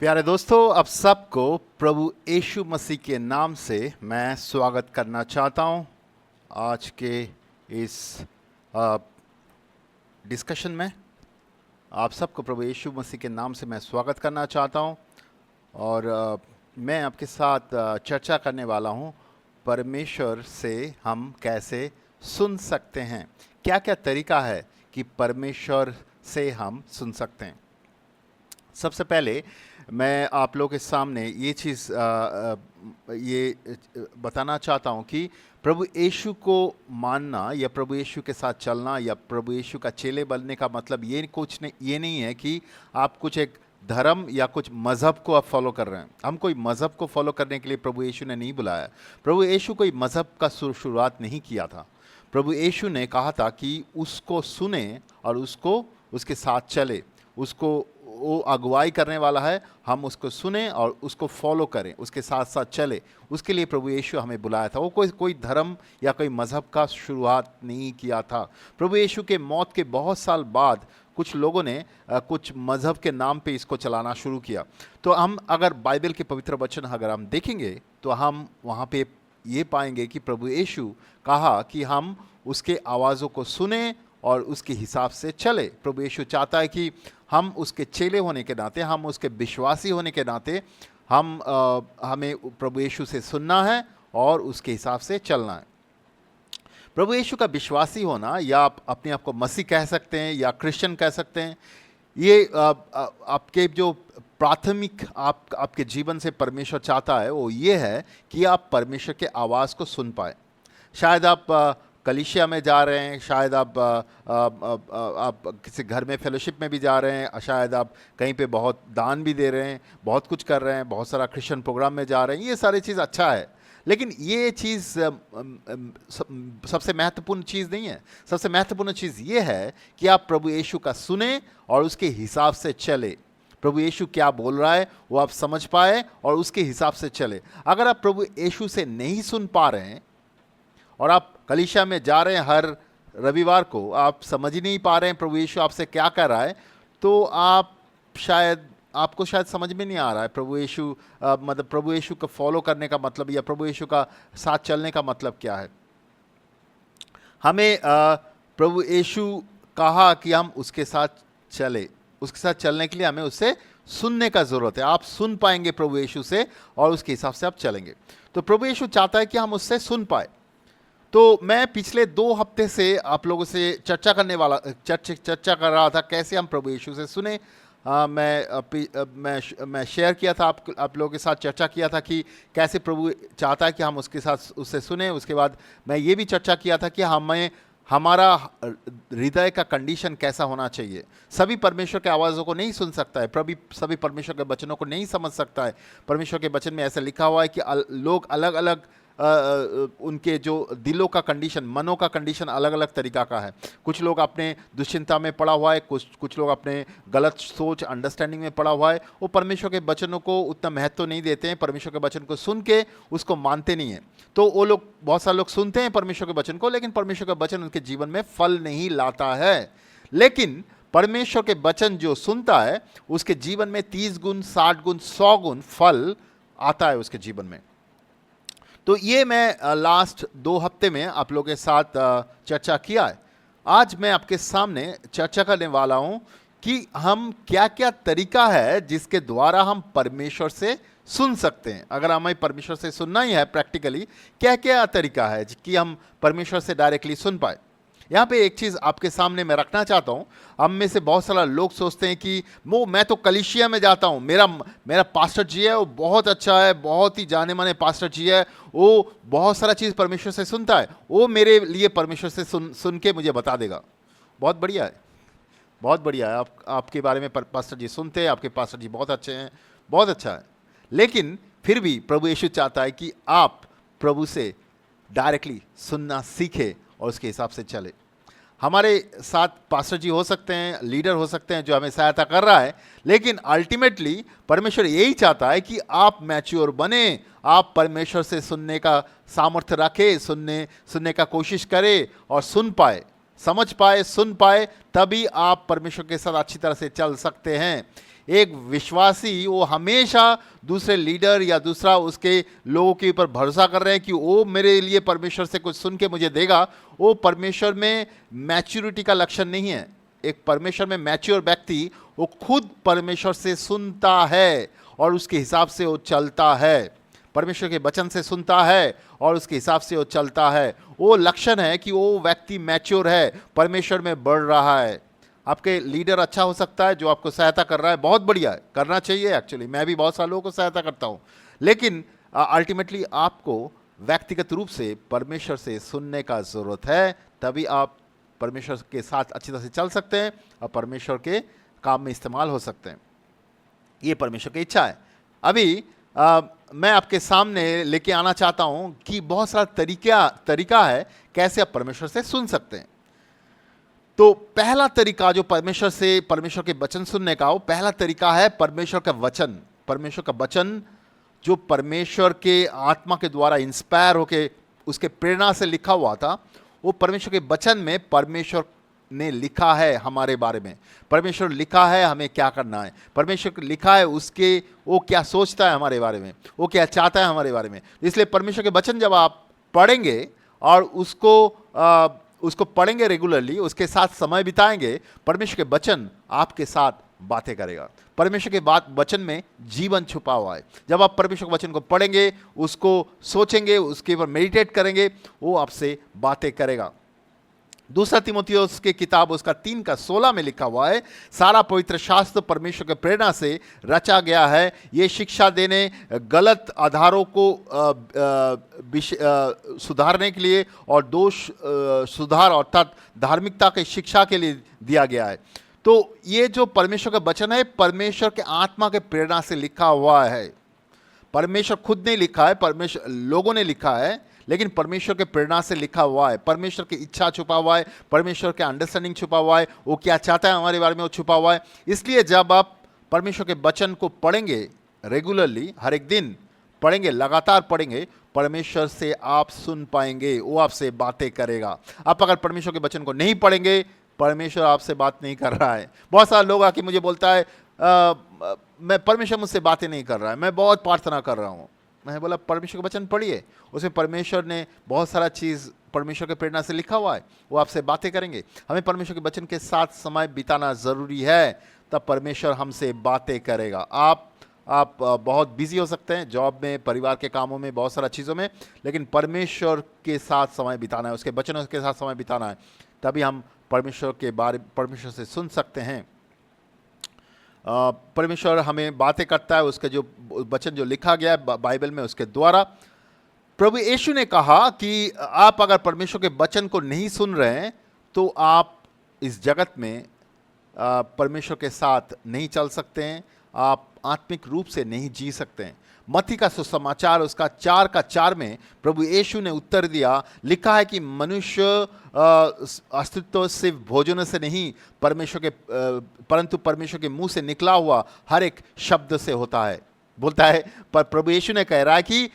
प्यारे दोस्तों, आप सबको प्रभु यीशु मसीह के नाम से मैं स्वागत करना चाहता हूं। आज के इस डिस्कशन में आप सबको प्रभु यीशु मसीह के नाम से मैं स्वागत करना चाहता हूं। और मैं आपके साथ चर्चा करने वाला हूं, परमेश्वर से हम कैसे सुन सकते हैं। क्या क्या तरीका है कि परमेश्वर से हम सुन सकते हैं। सबसे पहले मैं आप लोगों के सामने ये चीज़ बताना चाहता हूँ कि प्रभु यीशु को मानना या प्रभु यीशु के साथ चलना या प्रभु यीशु का चेले बनने का मतलब ये नहीं है कि आप कुछ एक धर्म या कुछ मज़हब को आप फॉलो कर रहे हैं। हम कोई मज़हब को फॉलो करने के लिए प्रभु यीशु ने नहीं बुलाया। प्रभु यीशु कोई मज़हब का शुरुआत नहीं किया था। प्रभु यीशु ने कहा था कि उसको सुने और उसको उसके साथ चले। उसको वो अगुवाई करने वाला है, हम उसको सुने और उसको फॉलो करें, उसके साथ साथ चले। उसके लिए प्रभु यीशु हमें बुलाया था। वो कोई धर्म या कोई मज़हब का शुरुआत नहीं किया था। प्रभु यीशु के मौत के बहुत साल बाद कुछ लोगों ने कुछ मज़हब के नाम पे इसको चलाना शुरू किया। तो हम अगर बाइबल के पवित्र वचन अगर हम देखेंगे तो हम वहाँ पे ये पाएंगे कि प्रभु यीशु कहा कि हम उसके आवाज़ों को सुने और उसके हिसाब से चले। प्रभु यीशु चाहता है कि हम उसके चेले होने के नाते, हम उसके विश्वासी होने के नाते हमें प्रभु यीशु से सुनना है और उसके हिसाब से चलना है। प्रभु यीशु का विश्वासी होना, या आप अपने आप को मसीह कह सकते हैं या क्रिश्चियन कह सकते हैं, ये आपके जो प्राथमिक आपके जीवन से परमेश्वर चाहता है वो ये है कि आप परमेश्वर के आवाज़ को सुन पाए। शायद आप कलीसिया में जा रहे हैं, शायद आप किसी घर में फेलोशिप में भी जा रहे हैं, शायद आप कहीं पे बहुत दान भी दे रहे हैं, बहुत कुछ कर रहे हैं, बहुत सारा क्रिश्चियन प्रोग्राम में जा रहे हैं। ये सारी चीज़ अच्छा है, लेकिन ये चीज़ सबसे महत्वपूर्ण चीज़ नहीं है। सबसे महत्वपूर्ण चीज़ ये है कि आप प्रभु यीशु का सुने और उसके हिसाब से चले। प्रभु यीशु क्या बोल रहा है वो आप समझ पाए और उसके हिसाब से चले। अगर आप प्रभु यीशु से नहीं सुन पा रहे हैं और आप कलीसिया में जा रहे हैं हर रविवार को, आप समझ ही नहीं पा रहे हैं प्रभु यीशु आपसे क्या कर रहा है, तो आपको शायद समझ में नहीं आ रहा है प्रभु यीशु मतलब प्रभु यीशु को फॉलो करने का मतलब या प्रभु यीशु का साथ चलने का मतलब क्या है। हमें प्रभु यीशु कहा कि हम उसके साथ चले। उसके साथ चलने के लिए हमें उससे सुनने का ज़रूरत है। आप सुन पाएंगे प्रभु यीशु से और उसके हिसाब से आप चलेंगे। तो प्रभु यीशु चाहता है कि हम उससे सुन पाए। तो मैं पिछले 2 हफ्ते से आप लोगों से चर्चा कर रहा था कैसे हम प्रभु यीशु से सुने। मैं शेयर किया था, आप लोगों के साथ चर्चा किया था कि कैसे प्रभु चाहता है कि हम उससे सुने। उसके बाद मैं ये भी चर्चा किया था कि हमारा हृदय का कंडीशन कैसा होना चाहिए। सभी परमेश्वर के आवाज़ों को नहीं सुन सकता है, सभी परमेश्वर के वचनों को नहीं समझ सकता है। परमेश्वर के वचन में ऐसा लिखा हुआ है कि लोग अलग अलग उनके जो दिलों का कंडीशन, मनों का कंडीशन अलग अलग तरीका का है। कुछ लोग अपने दुश्चिंता में पड़ा हुआ है, कुछ लोग अपने गलत सोच अंडरस्टैंडिंग में पड़ा हुआ है। वो परमेश्वर के वचनों को उतना महत्व नहीं देते हैं, परमेश्वर के वचन को सुन के उसको मानते नहीं हैं। तो वो लोग, बहुत सारे लोग सुनते हैं परमेश्वर के वचन को, लेकिन परमेश्वर का वचन उनके जीवन में फल नहीं लाता है। लेकिन परमेश्वर के वचन जो सुनता है उसके जीवन में 30 गुण, 60 गुण, 100 गुण फल आता है उसके जीवन में। तो ये मैं लास्ट 2 हफ्ते में आप लोगों के साथ चर्चा किया है। आज मैं आपके सामने चर्चा करने वाला हूं कि हम क्या क्या तरीका है जिसके द्वारा हम परमेश्वर से सुन सकते हैं। अगर हमें परमेश्वर से सुनना ही है प्रैक्टिकली, क्या क्या तरीका है कि हम परमेश्वर से डायरेक्टली सुन पाए। यहाँ पे एक चीज़ आपके सामने मैं रखना चाहता हूँ। हम में से बहुत सारा लोग सोचते हैं कि मैं तो कलीसिया में जाता हूँ, मेरा पास्टर जी है, वो बहुत अच्छा है, बहुत ही जाने माने पास्टर जी है, वो बहुत सारा चीज़ परमेश्वर से सुनता है, वो मेरे लिए परमेश्वर से सुन के मुझे बता देगा। बहुत बढ़िया है, बहुत बढ़िया है। आपके बारे में पास्टर जी सुनते हैं, आपके पास्टर जी बहुत अच्छे हैं, बहुत अच्छा है। लेकिन फिर भी प्रभु यीशु चाहता है कि आप प्रभु से डायरेक्टली सुनना सीखें और उसके हिसाब से चले। हमारे साथ पास्टर जी हो सकते हैं, लीडर हो सकते हैं जो हमें सहायता कर रहा है, लेकिन अल्टीमेटली परमेश्वर यही चाहता है कि आप मैच्योर बने, आप परमेश्वर से सुनने का सामर्थ्य रखें, सुनने का कोशिश करें और सुन पाए, समझ पाए, सुन पाए, तभी आप परमेश्वर के साथ अच्छी तरह से चल सकते हैं। एक विश्वासी वो हमेशा दूसरे लीडर या दूसरा उसके लोगों के ऊपर भरोसा कर रहे हैं कि वो मेरे लिए परमेश्वर से कुछ सुन के मुझे देगा, वो परमेश्वर में मैच्योरिटी का लक्षण नहीं है। एक परमेश्वर में मैच्योर व्यक्ति वो खुद परमेश्वर से सुनता है और उसके हिसाब से वो चलता है, परमेश्वर के वचन से सुनता है और उसके हिसाब से वो चलता है। वो लक्षण है कि वो व्यक्ति मैच्योर है, परमेश्वर में बढ़ रहा है। आपके लीडर अच्छा हो सकता है जो आपको सहायता कर रहा है, बहुत बढ़िया है, करना चाहिए। एक्चुअली मैं भी बहुत सारे लोगों को सहायता करता हूँ, लेकिन अल्टीमेटली आपको व्यक्तिगत रूप से परमेश्वर से सुनने का ज़रूरत है, तभी आप परमेश्वर के साथ अच्छी तरह से चल सकते हैं और परमेश्वर के काम में इस्तेमाल हो सकते हैं। ये परमेश्वर की इच्छा है। अभी मैं आपके सामने लेके आना चाहता हूं कि बहुत सारा तरीका है कैसे आप परमेश्वर से सुन सकते हैं। तो पहला तरीका जो परमेश्वर के वचन सुनने का, वो पहला तरीका है परमेश्वर का वचन। परमेश्वर का वचन जो परमेश्वर के आत्मा के द्वारा इंस्पायर होके उसके प्रेरणा से लिखा हुआ था, वो परमेश्वर के वचन में परमेश्वर ने लिखा है हमारे बारे में। परमेश्वर लिखा है हमें क्या करना है, परमेश्वर लिखा है उसके वो क्या सोचता है हमारे बारे में, वो क्या चाहता है हमारे बारे में। इसलिए परमेश्वर के वचन जब आप पढ़ेंगे और उसको पढ़ेंगे रेगुलरली, उसके साथ समय बिताएंगे, परमेश्वर के वचन आपके साथ बातें करेगा। परमेश्वर के वचन में जीवन छुपा हुआ है। जब आप परमेश्वर के वचन को पढ़ेंगे, उसको सोचेंगे, उसके ऊपर मेडिटेट करेंगे, वो आपसे बातें करेगा। दूसरा तीमुथियुस की किताब उसका 3:16 में लिखा हुआ है, सारा पवित्र शास्त्र परमेश्वर के प्रेरणा से रचा गया है, ये शिक्षा देने, गलत आधारों को सुधारने के लिए और दोष सुधार अर्थात धार्मिकता की शिक्षा के लिए दिया गया है। तो ये जो परमेश्वर का वचन है, परमेश्वर के आत्मा के प्रेरणा से लिखा हुआ है। परमेश्वर खुद ने लिखा है, परमेश्वर लोगों ने लिखा है, लेकिन परमेश्वर के प्रेरणा से लिखा हुआ है। परमेश्वर की इच्छा छुपा हुआ है, परमेश्वर के अंडरस्टैंडिंग छुपा हुआ है, वो क्या चाहता है हमारे बारे में वो छुपा हुआ है। इसलिए जब आप परमेश्वर के वचन को पढ़ेंगे रेगुलरली, हर एक दिन पढ़ेंगे, लगातार पढ़ेंगे, परमेश्वर से आप सुन पाएंगे, वो आपसे बातें करेगा। आप अगर परमेश्वर के वचन को नहीं पढ़ेंगे, परमेश्वर आपसे बात नहीं कर रहा है। बहुत सारे लोग आके मुझे बोलता है मैं परमेश्वर मुझसे बातें नहीं कर रहा है, मैं बहुत प्रार्थना कर रहा हूँ। मैं बोला परमेश्वर का वचन पढ़िए, उसमें परमेश्वर ने बहुत सारा चीज़ परमेश्वर के प्रेरणा से लिखा हुआ है, वो आपसे बातें करेंगे। हमें परमेश्वर के वचन के साथ समय बिताना ज़रूरी है, तब परमेश्वर हमसे बातें करेगा। आप बहुत बिजी हो सकते हैं जॉब में, परिवार के कामों में, बहुत सारा चीज़ों में, लेकिन परमेश्वर के साथ समय बिताना है, उसके वचनों के साथ समय बिताना है, तभी हम परमेश्वर से सुन सकते हैं। परमेश्वर हमें बातें करता है, उसके जो वचन जो लिखा गया है बाइबल में, उसके द्वारा। प्रभु यीशु ने कहा कि आप अगर परमेश्वर के वचन को नहीं सुन रहे हैं, तो आप इस जगत में परमेश्वर के साथ नहीं चल सकते हैं, आप आत्मिक रूप से नहीं जी सकते हैं। मत्ती का सुसमाचार उसका 4:4 में प्रभु यीशु ने उत्तर दिया, लिखा है कि मनुष्य अस्तित्व सिर्फ भोजन से नहीं परंतु परमेश्वर के मुंह से निकला हुआ हर एक शब्द से होता है, बोलता है। पर प्रभु यीशु ने कह रहा है कि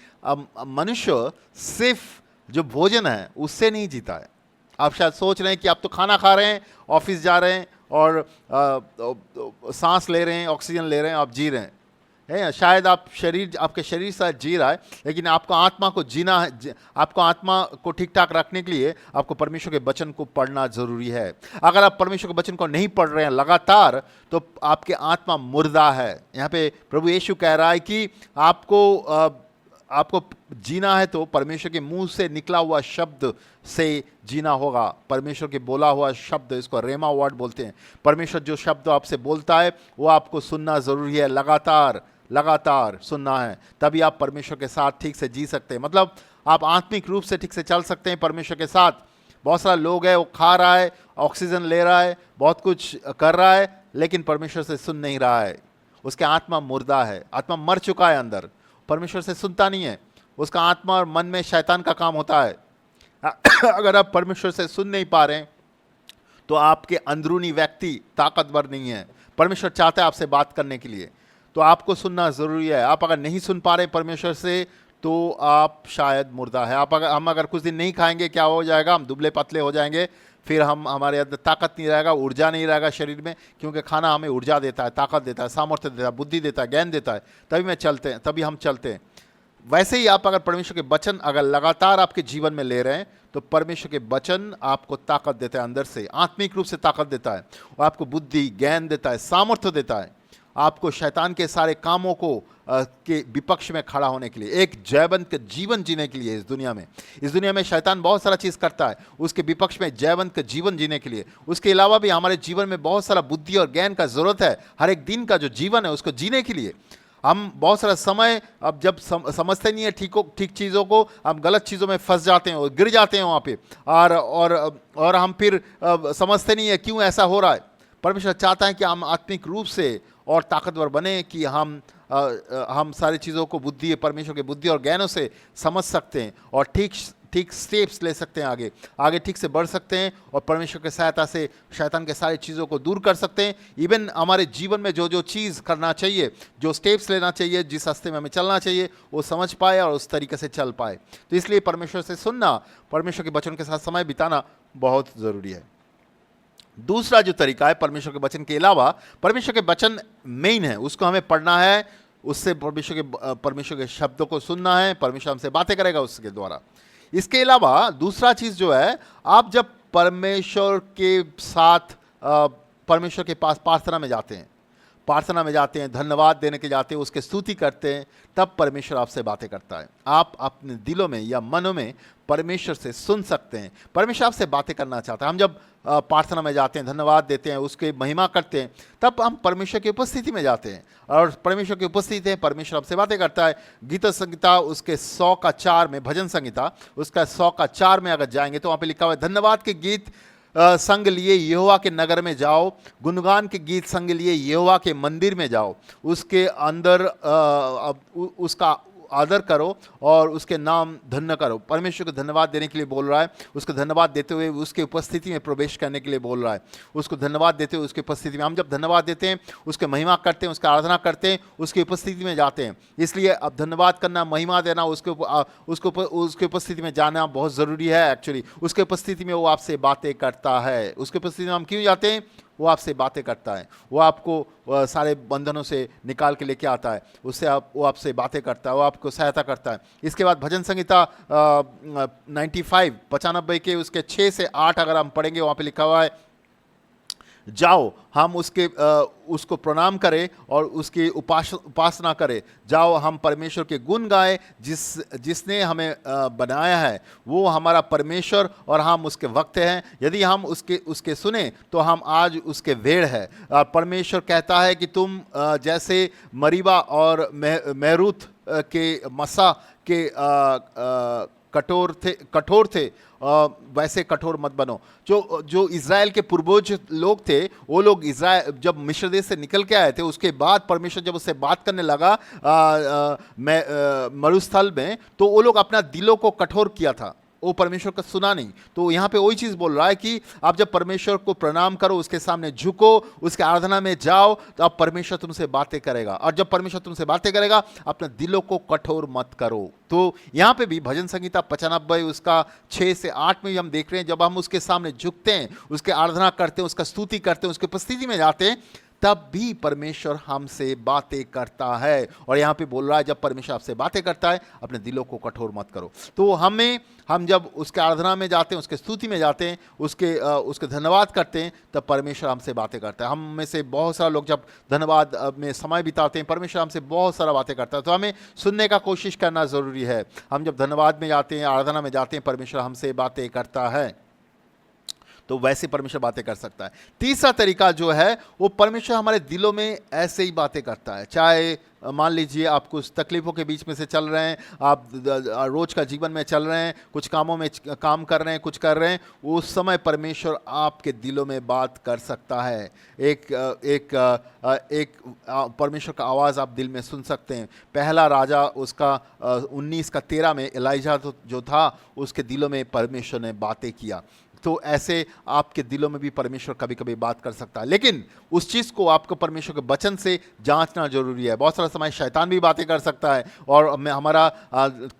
मनुष्य सिर्फ जो भोजन है उससे नहीं जीता है। आप शायद सोच रहे हैं कि आप तो खाना खा रहे हैं, ऑफिस जा रहे हैं और सांस ले रहे हैं, ऑक्सीजन ले रहे हैं, आप जी रहे हैं। शायद आपके शरीर शायद जी रहा है, लेकिन आपको आत्मा को जीना है, आपको आत्मा को ठीक ठाक रखने के लिए आपको परमेश्वर के वचन को पढ़ना जरूरी है। अगर आप परमेश्वर के वचन को नहीं पढ़ रहे हैं लगातार, तो आपके आत्मा मुर्दा है। यहाँ पे प्रभु यीशु कह रहा है कि आपको जीना है तो परमेश्वर के मुंह से निकला हुआ शब्द से जीना होगा। परमेश्वर के बोला हुआ शब्द, इसको रेमा वर्ड बोलते हैं। परमेश्वर जो शब्द आपसे बोलता है वो आपको सुनना ज़रूरी है, लगातार सुनना है, तभी आप परमेश्वर के साथ ठीक से जी सकते हैं। मतलब आप आत्मिक रूप से ठीक से चल सकते हैं परमेश्वर के साथ। बहुत सारा लोग है, वो खा रहा है, ऑक्सीजन ले रहा है, बहुत कुछ कर रहा है, लेकिन परमेश्वर से सुन नहीं रहा है। उसके आत्मा मुर्दा है, आत्मा मर चुका है अंदर, परमेश्वर से सुनता नहीं है। उसका आत्मा और मन में शैतान का काम होता है। अगर आप परमेश्वर से सुन नहीं पा रहे हैं, तो आपके अंदरूनी व्यक्ति ताकतवर नहीं है। परमेश्वर चाहता है आपसे बात करने के लिए, तो आपको सुनना ज़रूरी है। आप अगर नहीं सुन पा रहे परमेश्वर से, तो आप शायद मुर्दा है। हम अगर कुछ दिन नहीं खाएंगे, क्या हो जाएगा? हम दुबले पतले हो जाएंगे, फिर हम हमारे अंदर ताकत नहीं रहेगा, ऊर्जा नहीं रहेगा शरीर में, क्योंकि खाना हमें ऊर्जा देता है, ताकत देता है, सामर्थ्य देता है, बुद्धि देता है, ज्ञान देता है, तभी हम चलते हैं। वैसे ही आप अगर परमेश्वर के वचन अगर लगातार आपके जीवन में ले रहे हैं तो परमेश्वर के वचन आपको ताकत देता है, अंदर से आत्मिक रूप से ताकत देता है, और आपको बुद्धि ज्ञान देता है, सामर्थ्य देता है, आपको शैतान के सारे कामों को के विपक्ष में खड़ा होने के लिए, एक जयवंत जीवन जीने के लिए। इस दुनिया में शैतान बहुत सारा चीज़ करता है, उसके विपक्ष में जयवंत जीवन जीने के लिए। उसके अलावा भी हमारे जीवन में बहुत सारा बुद्धि और ज्ञान का जरूरत है, हर एक दिन का जो जीवन है उसको जीने के लिए। हम बहुत सारा समय अब जब समझते नहीं है ठीक चीज़ों को, हम गलत चीज़ों में फंस जाते हैं और गिर जाते हैं वहाँ पे, और हम फिर समझते नहीं है क्यों ऐसा हो रहा है। परमेश्वर चाहता है कि हम आत्मिक रूप से और ताकतवर बने, कि हम सारी चीज़ों को परमेश्वर के बुद्धि और ज्ञानों से समझ सकते हैं और ठीक स्टेप्स ले सकते हैं, आगे ठीक से बढ़ सकते हैं, और परमेश्वर की सहायता से शैतान के सारी चीज़ों को दूर कर सकते हैं। इवन हमारे जीवन में जो चीज़ करना चाहिए, जो स्टेप्स लेना चाहिए, जिस रास्ते में हमें चलना चाहिए, वो समझ पाए और उस तरीके से चल पाए। तो इसलिए परमेश्वर से सुनना, परमेश्वर के वचन के साथ समय बिताना बहुत ज़रूरी है। दूसरा जो तरीका है, परमेश्वर के वचन के अलावा, परमेश्वर के वचन मेन है, उसको हमें पढ़ना है, उससे परमेश्वर के शब्दों को सुनना है, परमेश्वर हमसे बातें करेगा उसके द्वारा। इसके अलावा दूसरा चीज़ जो है, आप जब परमेश्वर के साथ परमेश्वर के पास प्रार्थना में जाते हैं, धन्यवाद देने के जाते हैं, उसके स्तुति करते हैं, तब परमेश्वर आपसे बातें करता है। आप अपने दिलों में या मनों में परमेश्वर से सुन सकते हैं, परमेश्वर आपसे बातें करना चाहता है। हम जब प्रार्थना में जाते हैं, धन्यवाद देते हैं, उसके महिमा करते हैं, तब हम परमेश्वर की उपस्थिति में जाते हैं, और परमेश्वर की उपस्थिति में परमेश्वर आपसे बातें करता है। गीत संहिता उसके 100:4 में, भजन संहिता उसका 100:4 में अगर जाएंगे तो वहाँ पे लिखा हुआ है, धन्यवाद के गीत संग लिए यहोवा के नगर में जाओ, गुणगान के गीत संग लिए यहोवा के मंदिर में जाओ, उसके अंदर उसका आदर करो और उसके नाम धन्य करो। परमेश्वर को धन्यवाद देने के लिए बोल रहा है, उसको धन्यवाद देते हुए उसके उपस्थिति में प्रवेश करने के लिए बोल रहा है, उसको धन्यवाद देते हुए उसकी उपस्थिति में। हम जब धन्यवाद देते हैं, उसके महिमा करते हैं, उसका आराधना करते हैं, उसकी उपस्थिति में जाते हैं। इसलिए अब धन्यवाद करना, महिमा देना, उसके उपस्थिति में जाना बहुत ज़रूरी है। एक्चुअली उसके उपस्थिति में वो आपसे बातें करता है। उसके उपस्थिति में हम क्यों जाते हैं? वो आपसे बातें करता है, वो आपको सारे बंधनों से निकाल के लेके आता है, वो आपसे बातें करता है, वो आपको सहायता करता है। इसके बाद भजन संहिता 95 के उसके 6 से 8 अगर हम पढ़ेंगे, वहाँ पे लिखा हुआ है, जाओ हम उसको प्रणाम करें और उसकी उपासना करें, जाओ हम परमेश्वर के गुण गाएं, जिसने हमें बनाया है, वो हमारा परमेश्वर और हम उसके वक्त हैं। यदि हम उसके सुने तो हम आज उसके वेड़ हैं। परमेश्वर कहता है कि तुम जैसे मरीबा और मेहरूत के मसा के कठोर थे, वैसे कठोर मत बनो। जो इज़राइल के पूर्वज लोग थे, वो लोग इज़राइल जब मिस्र देश से निकल के आए थे, उसके बाद परमेश्वर जब उससे बात करने लगा मरुस्थल में, तो वो लोग अपना दिलों को कठोर किया था, वो परमेश्वर का सुना नहीं। तो यहाँ पे वही चीज़ बोल रहा है कि आप जब परमेश्वर को प्रणाम करो, उसके सामने झुको, उसके आराधना में जाओ, तो अब परमेश्वर तुमसे बातें करेगा। और जब परमेश्वर तुमसे बातें करेगा, अपने दिलों को कठोर मत करो। तो यहाँ पे भी भजन संहिता 95 उसका 6 से 8 में भी हम देख रहे हैं, जब हम उसके सामने झुकते हैं, उसके आराधना करते हैं, उसका स्तुति करते हैं, उसकी उपस्थिति में जाते हैं, तब भी परमेश्वर हमसे बातें करता है। और यहाँ पे बोल रहा है, जब परमेश्वर आपसे बातें करता है, अपने दिलों को कठोर मत करो। तो हम जब उसके आराधना में जाते हैं, उसके स्तुति में जाते हैं, उसके धन्यवाद करते हैं, तब परमेश्वर हमसे बातें करता है। हम में से बहुत सारे लोग जब धन्यवाद में समय बिताते हैं, परमेश्वर हमसे बहुत सारा बातें करता है। तो हमें सुनने का कोशिश करना ज़रूरी है। हम जब धन्यवाद में जाते हैं, आराधना में जाते हैं, परमेश्वर हमसे बातें करता है, तो वैसे परमेश्वर बातें कर सकता है। तीसरा तरीका जो है, वो परमेश्वर हमारे दिलों में ऐसे ही बातें करता है। चाहे मान लीजिए आप कुछ तकलीफ़ों के बीच में से चल रहे हैं, आप रोज़ का जीवन में चल रहे हैं, कुछ कामों में काम कर रहे हैं, कुछ कर रहे हैं, उस समय परमेश्वर आपके दिलों में बात कर सकता है। एक परमेश्वर का आवाज़ आप दिल में सुन सकते हैं। पहला राजा उसका 19 का 13 में एलाइजा जो था, उसके दिलों में परमेश्वर ने बातें किया। तो ऐसे आपके दिलों में भी परमेश्वर कभी कभी बात कर सकता है, लेकिन उस चीज़ को आपको परमेश्वर के वचन से जांचना जरूरी है। बहुत सारा समय शैतान भी बातें कर सकता है और हमारा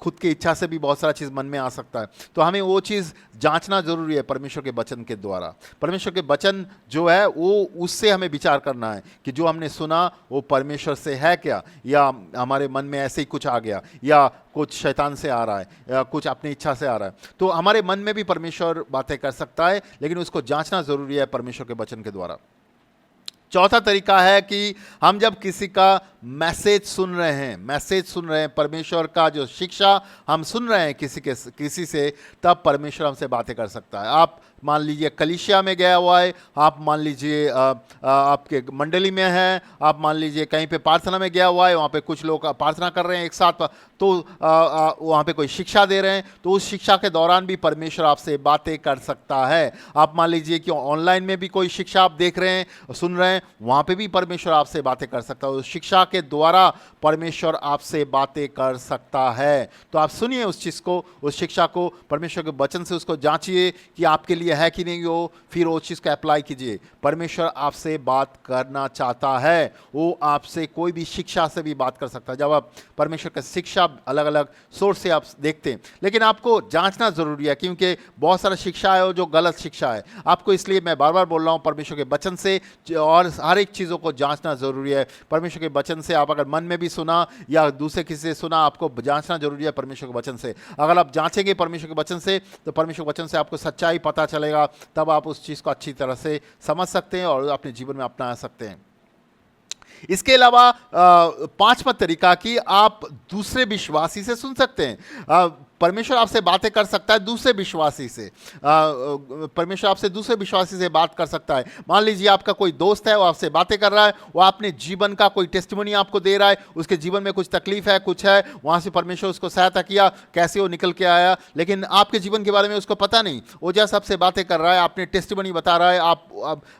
खुद की इच्छा से भी बहुत सारा चीज़ मन में आ सकता है, तो हमें वो चीज़ जांचना जरूरी है परमेश्वर के वचन के द्वारा। परमेश्वर के वचन जो है वो उससे हमें विचार करना है कि जो हमने सुना वो परमेश्वर से है क्या, या हमारे मन में ऐसे ही कुछ आ गया, या कुछ शैतान से आ रहा है, या कुछ अपनी इच्छा से आ रहा है। तो हमारे मन में भी परमेश्वर बातें कर सकता है, लेकिन उसको जांचना जरूरी है परमेश्वर के वचन के द्वारा। चौथा तरीका है कि हम जब किसी का मैसेज सुन रहे हैं, परमेश्वर का जो शिक्षा हम सुन रहे हैं किसी से, तब परमेश्वर हमसे बातें कर सकता है। आप मान लीजिए कलीसिया में गया हुआ है, आप मान लीजिए आपके मंडली में है, आप मान लीजिए कहीं पे प्रार्थना में गया हुआ है, वहाँ पे कुछ लोग प्रार्थना कर रहे हैं एक साथ, तो वहाँ पे कोई शिक्षा दे रहे हैं, तो उस शिक्षा के दौरान भी परमेश्वर आपसे बातें कर सकता है। आप मान लीजिए कि ऑनलाइन में भी कोई शिक्षा आप देख रहे हैं, सुन रहे हैं, वहाँ पे भी परमेश्वर आपसे बातें कर सकता है। उस शिक्षा के द्वारा परमेश्वर आपसे बातें कर सकता है। तो आप सुनिए उस चीज़ को, उस शिक्षा को, परमेश्वर के वचन से उसको जांचिए कि आपके लिए है कि नहीं हो, फिर वो चीज़ को अप्लाई कीजिए। परमेश्वर आपसे बात करना चाहता है, वो आपसे कोई भी शिक्षा से भी बात कर सकता है। जब आप परमेश्वर का शिक्षा अलग अलग सोर्स से आप देखते हैं, लेकिन आपको जांचना जरूरी है, क्योंकि बहुत सारा शिक्षा है जो गलत शिक्षा है। आपको इसलिए मैं बार बार बोल रहा हूँ, परमेश्वर के वचन से और हर एक चीज़ों को जांचना जरूरी है। परमेश्वर के वचन से आप अगर मन में भी सुना या दूसरे किसी से सुना, आपको जांचना जरूरी है परमेश्वर के वचन से। अगर आप जांचेंगे परमेश्वर के वचन से, तो परमेश्वर के वचन से आपको सच्चाई पता चलेगा, तब आप उस चीज़ को अच्छी तरह से समझ सकते हैं और अपने जीवन में अपना सकते हैं। इसके अलावा पांचवा तरीका कि आप दूसरे विश्वासी से सुन सकते हैं। परमेश्वर आपसे बातें कर सकता है दूसरे विश्वासी से। परमेश्वर आपसे दूसरे विश्वासी से बात कर सकता है। मान लीजिए आपका कोई दोस्त है, वो आपसे बातें कर रहा है, वो अपने जीवन का कोई टेस्टिमनी आपको दे रहा है, उसके जीवन में कुछ तकलीफ है, कुछ है, वहाँ से परमेश्वर उसको सहायता किया, कैसे वो निकल के आया, लेकिन आपके जीवन के बारे में उसको पता नहीं। वो जैसे आपसे बातें कर रहा है, अपने टेस्टिमनी बता रहा है,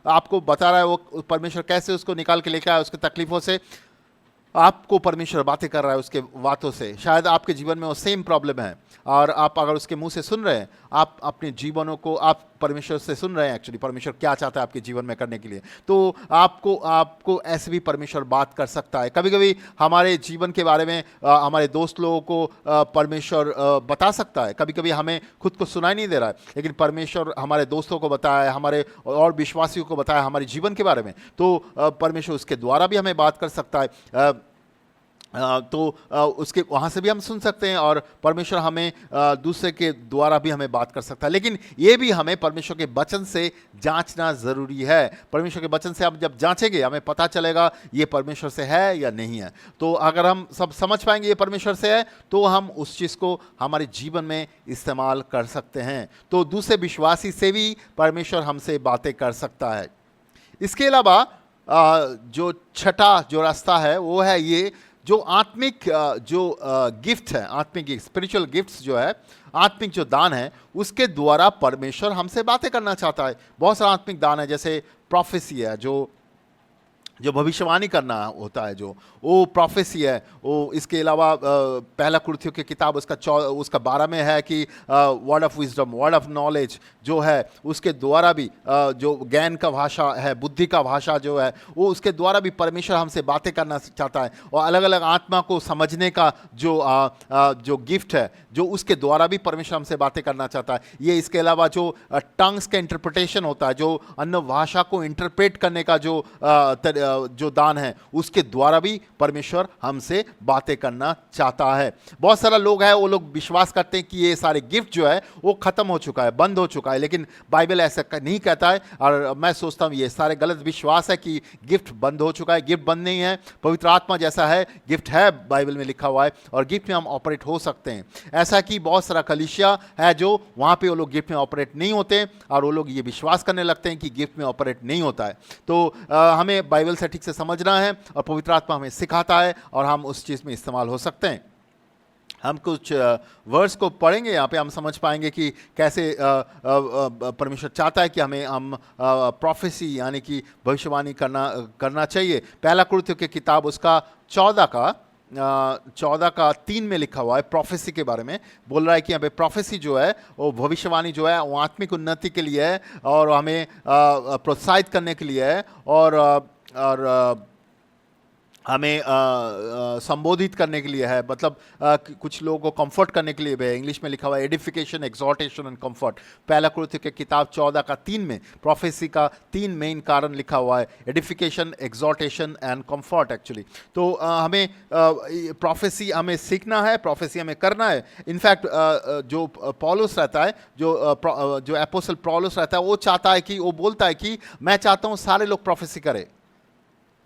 आपको बता रहा है वो परमेश्वर कैसे उसको निकाल के लेकर आया उसकी तकलीफों से। आपको परमेश्वर बातें कर रहा है उसके बातों से। शायद आपके जीवन में वो सेम प्रॉब्लम है, और आप अगर उसके मुंह से सुन रहे हैं, आप अपने जीवनों को आप परमेश्वर से सुन रहे हैं, एक्चुअली परमेश्वर क्या चाहता है आपके जीवन में करने के लिए, तो आपको ऐसे भी परमेश्वर बात कर सकता है। कभी कभी हमारे जीवन के बारे में हमारे दोस्त लोगों को परमेश्वर बता सकता है। कभी कभी हमें खुद को सुनाई नहीं दे रहा है, लेकिन परमेश्वर हमारे दोस्तों को बताया, हमारे और विश्वासियों को बताया हमारे जीवन के बारे में, तो परमेश्वर उसके द्वारा भी हमें बात कर सकता है। तो उसके वहाँ से भी हम सुन सकते हैं, और परमेश्वर हमें दूसरे के द्वारा भी हमें बात कर सकता है। लेकिन ये भी हमें परमेश्वर के वचन से जांचना ज़रूरी है। परमेश्वर के वचन से आप जब जांचेंगे, हमें पता चलेगा ये परमेश्वर से है या नहीं है। तो अगर हम सब समझ पाएंगे ये परमेश्वर से है, तो हम उस चीज़ को हमारे जीवन में इस्तेमाल कर सकते हैं। तो दूसरे विश्वासी से भी परमेश्वर हमसे बातें कर सकता है। इसके अलावा जो छठा जो रास्ता है वो है ये, जो आत्मिक जो गिफ्ट है, आत्मिक स्पिरिचुअल गिफ्ट्स जो है, आत्मिक जो दान है, उसके द्वारा परमेश्वर हमसे बातें करना चाहता है। बहुत सारा आत्मिक दान है, जैसे प्रोफेसी है, जो भविष्यवाणी करना होता है, जो वो प्रोफेसी है। वो इसके अलावा पहला कुरिन्थियों की किताब उसका 12 में है कि word of wisdom, word of knowledge जो है, उसके द्वारा भी जो ज्ञान का भाषा है, बुद्धि का भाषा जो है, वो उसके द्वारा भी परमेश्वर हमसे बातें करना चाहता है। और अलग अलग आत्मा को समझने का जो गिफ्ट है, जो उसके द्वारा भी परमेश्वर हमसे बातें करना चाहता है। ये इसके अलावा जो टंग्स का इंटरप्रिटेशन होता है, जो अन्य भाषा को इंटरप्रेट करने का जो दान है, उसके द्वारा भी परमेश्वर हमसे बातें करना चाहता है। बहुत सारा लोग है, वो लोग विश्वास करते हैं कि ये सारे गिफ्ट जो है वो खत्म हो चुका है, बंद हो चुका है, लेकिन बाइबल ऐसा नहीं कहता है। और मैं सोचता हूँ ये सारे गलत विश्वास है कि गिफ्ट बंद हो चुका है। गिफ्ट बंद नहीं है, पवित्र आत्मा जैसा है, गिफ्ट है, बाइबल में लिखा हुआ है, और गिफ्ट में हम ऑपरेट हो सकते हैं। ऐसा कि बहुत सारा कलीसिया है जो वहाँ पे वो लोग गिफ्ट में ऑपरेट नहीं होते, और वो लोग ये विश्वास करने लगते हैं कि गिफ्ट में ऑपरेट नहीं होता है। तो हमें बाइबल से ठीक से समझना है, और पवित्र आत्मा हमें सिखाता है, और हम उस चीज़ में इस्तेमाल हो सकते हैं। हम कुछ वर्ड्स को पढ़ेंगे, यहाँ पे हम समझ पाएंगे कि कैसे परमेश्वर चाहता है कि हम प्रोफेसी यानी कि भविष्यवाणी करना चाहिए। पहला कुरिन्थियों की किताब उसका 14 का 14:3 में लिखा हुआ है प्रोफेसी के बारे में। बोल रहा है कि यहाँ पे प्रोफेसी जो है वो भविष्यवाणी जो है वो आत्मिक उन्नति के लिए है और हमें प्रोत्साहित करने के लिए है और हमें संबोधित करने के लिए है, मतलब कुछ लोगों को कंफर्ट करने के लिए भी है। इंग्लिश में लिखा हुआ है एडिफिकेशन, एक्सॉर्टेशन एंड कंफर्ट। पहला कुरिन्थियों के किताब 14:3 में प्रोफेसी का 3 मेन कारण लिखा हुआ है, एडिफिकेशन, एक्सॉर्टेशन एंड कंफर्ट एक्चुअली। तो हमें प्रोफेसी हमें सीखना है, प्रोफेसी हमें करना है। इनफैक्ट जो पौलुस रहता है, जो एपोस्टल पौलुस रहता है, वो चाहता है कि वो बोलता है कि मैं चाहता हूँ सारे लोग प्रोफेसी करें।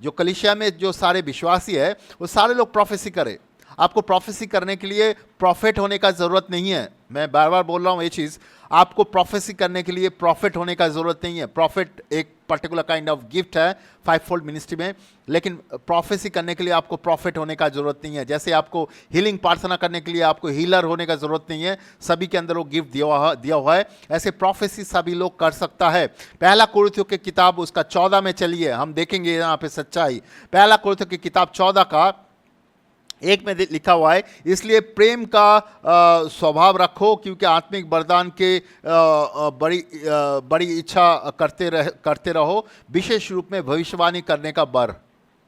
जो कलीसिया में जो सारे विश्वासी है वो सारे लोग प्रोफेसी करें। आपको प्रोफेसी करने के लिए प्रॉफिट होने का ज़रूरत नहीं है। मैं बार बार बोल रहा हूँ ये चीज़, आपको प्रोफेसी करने के लिए प्रॉफिट होने का ज़रूरत नहीं है। प्रॉफिट एक पर्टिकुलर काइंड ऑफ गिफ्ट है 5-fold मिनिस्ट्री में, लेकिन प्रोफेसी करने के लिए आपको प्रॉफिट होने का ज़रूरत नहीं है। जैसे आपको हीलिंग प्रार्थना करने के लिए आपको हीलर होने का ज़रूरत नहीं है, सभी के अंदर वो गिफ्ट दिया हुआ है, ऐसे प्रोफेसी सभी लोग कर सकता है। पहला कुरिन्थियों की किताब उसका 14 में चलिए, हम देखेंगे यहाँ पे सच्चाई। पहला कुरिन्थियों की किताब 14:1 में लिखा हुआ है, इसलिए प्रेम का स्वभाव रखो, क्योंकि आत्मिक वरदान के बड़ी इच्छा करते रहो, विशेष रूप में भविष्यवाणी करने का बर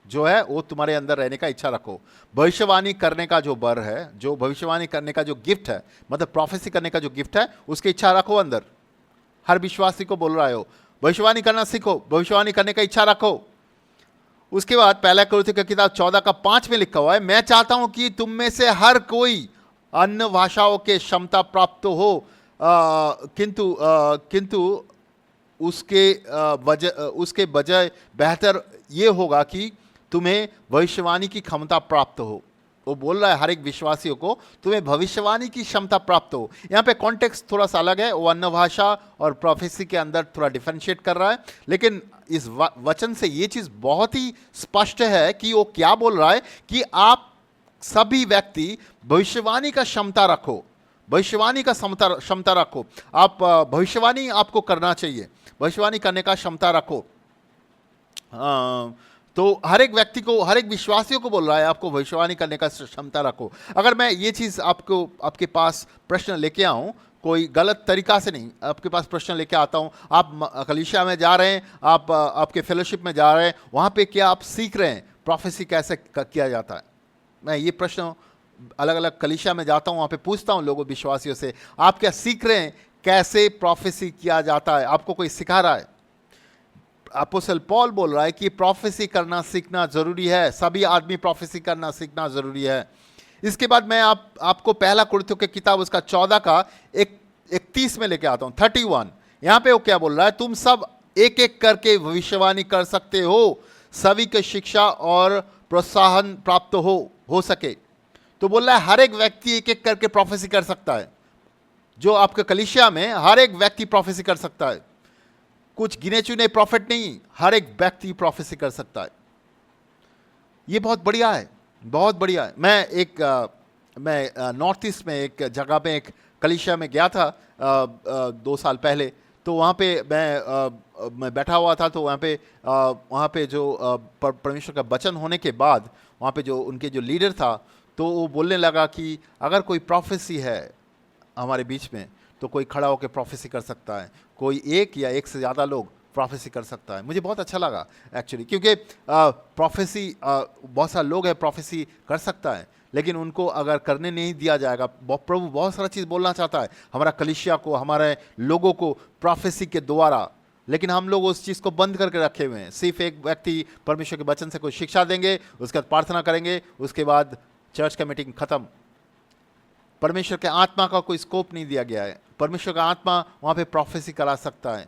जो है वो तुम्हारे अंदर रहने का इच्छा रखो। भविष्यवाणी करने का जो बर है, जो भविष्यवाणी करने का जो गिफ्ट है, मतलब प्रोफेसी करने का जो गिफ्ट है, उसकी इच्छा रखो अंदर। हर विश्वासी को बोल रहा हो भविष्यवाणी करना सीखो, भविष्यवाणी करने का इच्छा रखो। उसके बाद पहला कुरिन्थियों की किताब 14:5 में लिखा हुआ है, मैं चाहता हूं कि तुम में से हर कोई अन्य भाषाओं के क्षमता प्राप्त हो, किंतु उसके बजाय बेहतर ये होगा कि तुम्हें भविष्यवाणी की क्षमता प्राप्त हो। वो बोल रहा है हर एक विश्वासियों को तुम्हें भविष्यवाणी की क्षमता प्राप्त हो। यहाँ पे कॉन्टेक्स्ट थोड़ा सा अलग है, वो अन्य भाषा और प्रोफेसी के अंदर थोड़ा डिफरेंशिएट कर रहा है, लेकिन इस वचन से ये चीज़ बहुत ही स्पष्ट है कि वो क्या बोल रहा है कि आप सभी व्यक्ति भविष्यवाणी का क्षमता रखो, भविष्यवाणी का क्षमता रखो। आप भविष्यवाणी आपको करना चाहिए, भविष्यवाणी करने का क्षमता रखो। तो हर एक व्यक्ति को, हर एक विश्वासियों को बोल रहा है आपको भविष्यवाणी करने का क्षमता रखो। अगर मैं ये चीज़ आपके पास प्रश्न लेके आऊँ, कोई गलत तरीका से नहीं, आपके पास प्रश्न लेके आता हूँ, आप कलीसिया में जा रहे हैं, आप आपके फेलोशिप में जा रहे हैं, वहाँ पे क्या आप सीख रहे हैं प्रोफेसी कैसे किया जाता है? मैं ये प्रश्न अलग अलग कलीसिया में जाता हूँ, वहाँ पे पूछता हूँ लोगों विश्वासियों से, आप क्या सीख रहे हैं कैसे प्रोफेसी किया जाता है? आपको कोई सिखा रहा है? अपोस्टल पॉल बोल रहा है कि प्रोफेसी करना सीखना जरूरी है, सभी आदमी प्रोफेसी करना सीखना जरूरी है। इसके बाद मैं आपको पहला कुरिन्थियों की किताब उसका 14:31 में लेके आता हूं, 31। यहां पे वो क्या बोल रहा है, तुम सब एक एक करके भविष्यवाणी कर सकते हो, सभी की शिक्षा और प्रोत्साहन प्राप्त हो सके। तो बोल रहा है हर एक व्यक्ति एक एक करके प्रोफेसी कर सकता है। जो आपके कलीसिया में हर एक व्यक्ति प्रोफेसी कर सकता है, कुछ गिने चुने प्रॉफिट नहीं, हर एक व्यक्ति प्रोफेसी कर सकता है। ये बहुत बढ़िया है, बहुत बढ़िया है। मैं नॉर्थ ईस्ट में एक जगह पे एक कलीसिया में गया था 2 साल पहले। तो वहाँ पे मैं बैठा हुआ था, तो वहाँ पे जो परमेश्वर का वचन होने के बाद वहाँ पे जो उनके जो लीडर था, तो वो बोलने लगा कि अगर कोई प्रोफेसी है हमारे बीच में तो कोई खड़ा होकर प्रोफेसी कर सकता है, कोई एक या एक से ज़्यादा लोग प्रोफेसी कर सकता है। मुझे बहुत अच्छा लगा एक्चुअली, क्योंकि प्रोफेसी बहुत सारे लोग हैं प्रोफेसी कर सकता है, लेकिन उनको अगर करने नहीं दिया जाएगा, प्रभु बहुत सारा चीज़ बोलना चाहता है हमारा कलीसिया को, हमारे लोगों को प्रोफेसी के द्वारा, लेकिन हम लोग उस चीज़ को बंद करके रखे हुए हैं। सिर्फ एक व्यक्ति परमेश्वर के वचन से कोई शिक्षा देंगे, उसके बाद प्रार्थना करेंगे, उसके बाद चर्च का मीटिंग खत्म। परमेश्वर के आत्मा का कोई स्कोप नहीं दिया गया है। परमेश्वर का आत्मा वहाँ पे प्रोफेसी करा सकता है।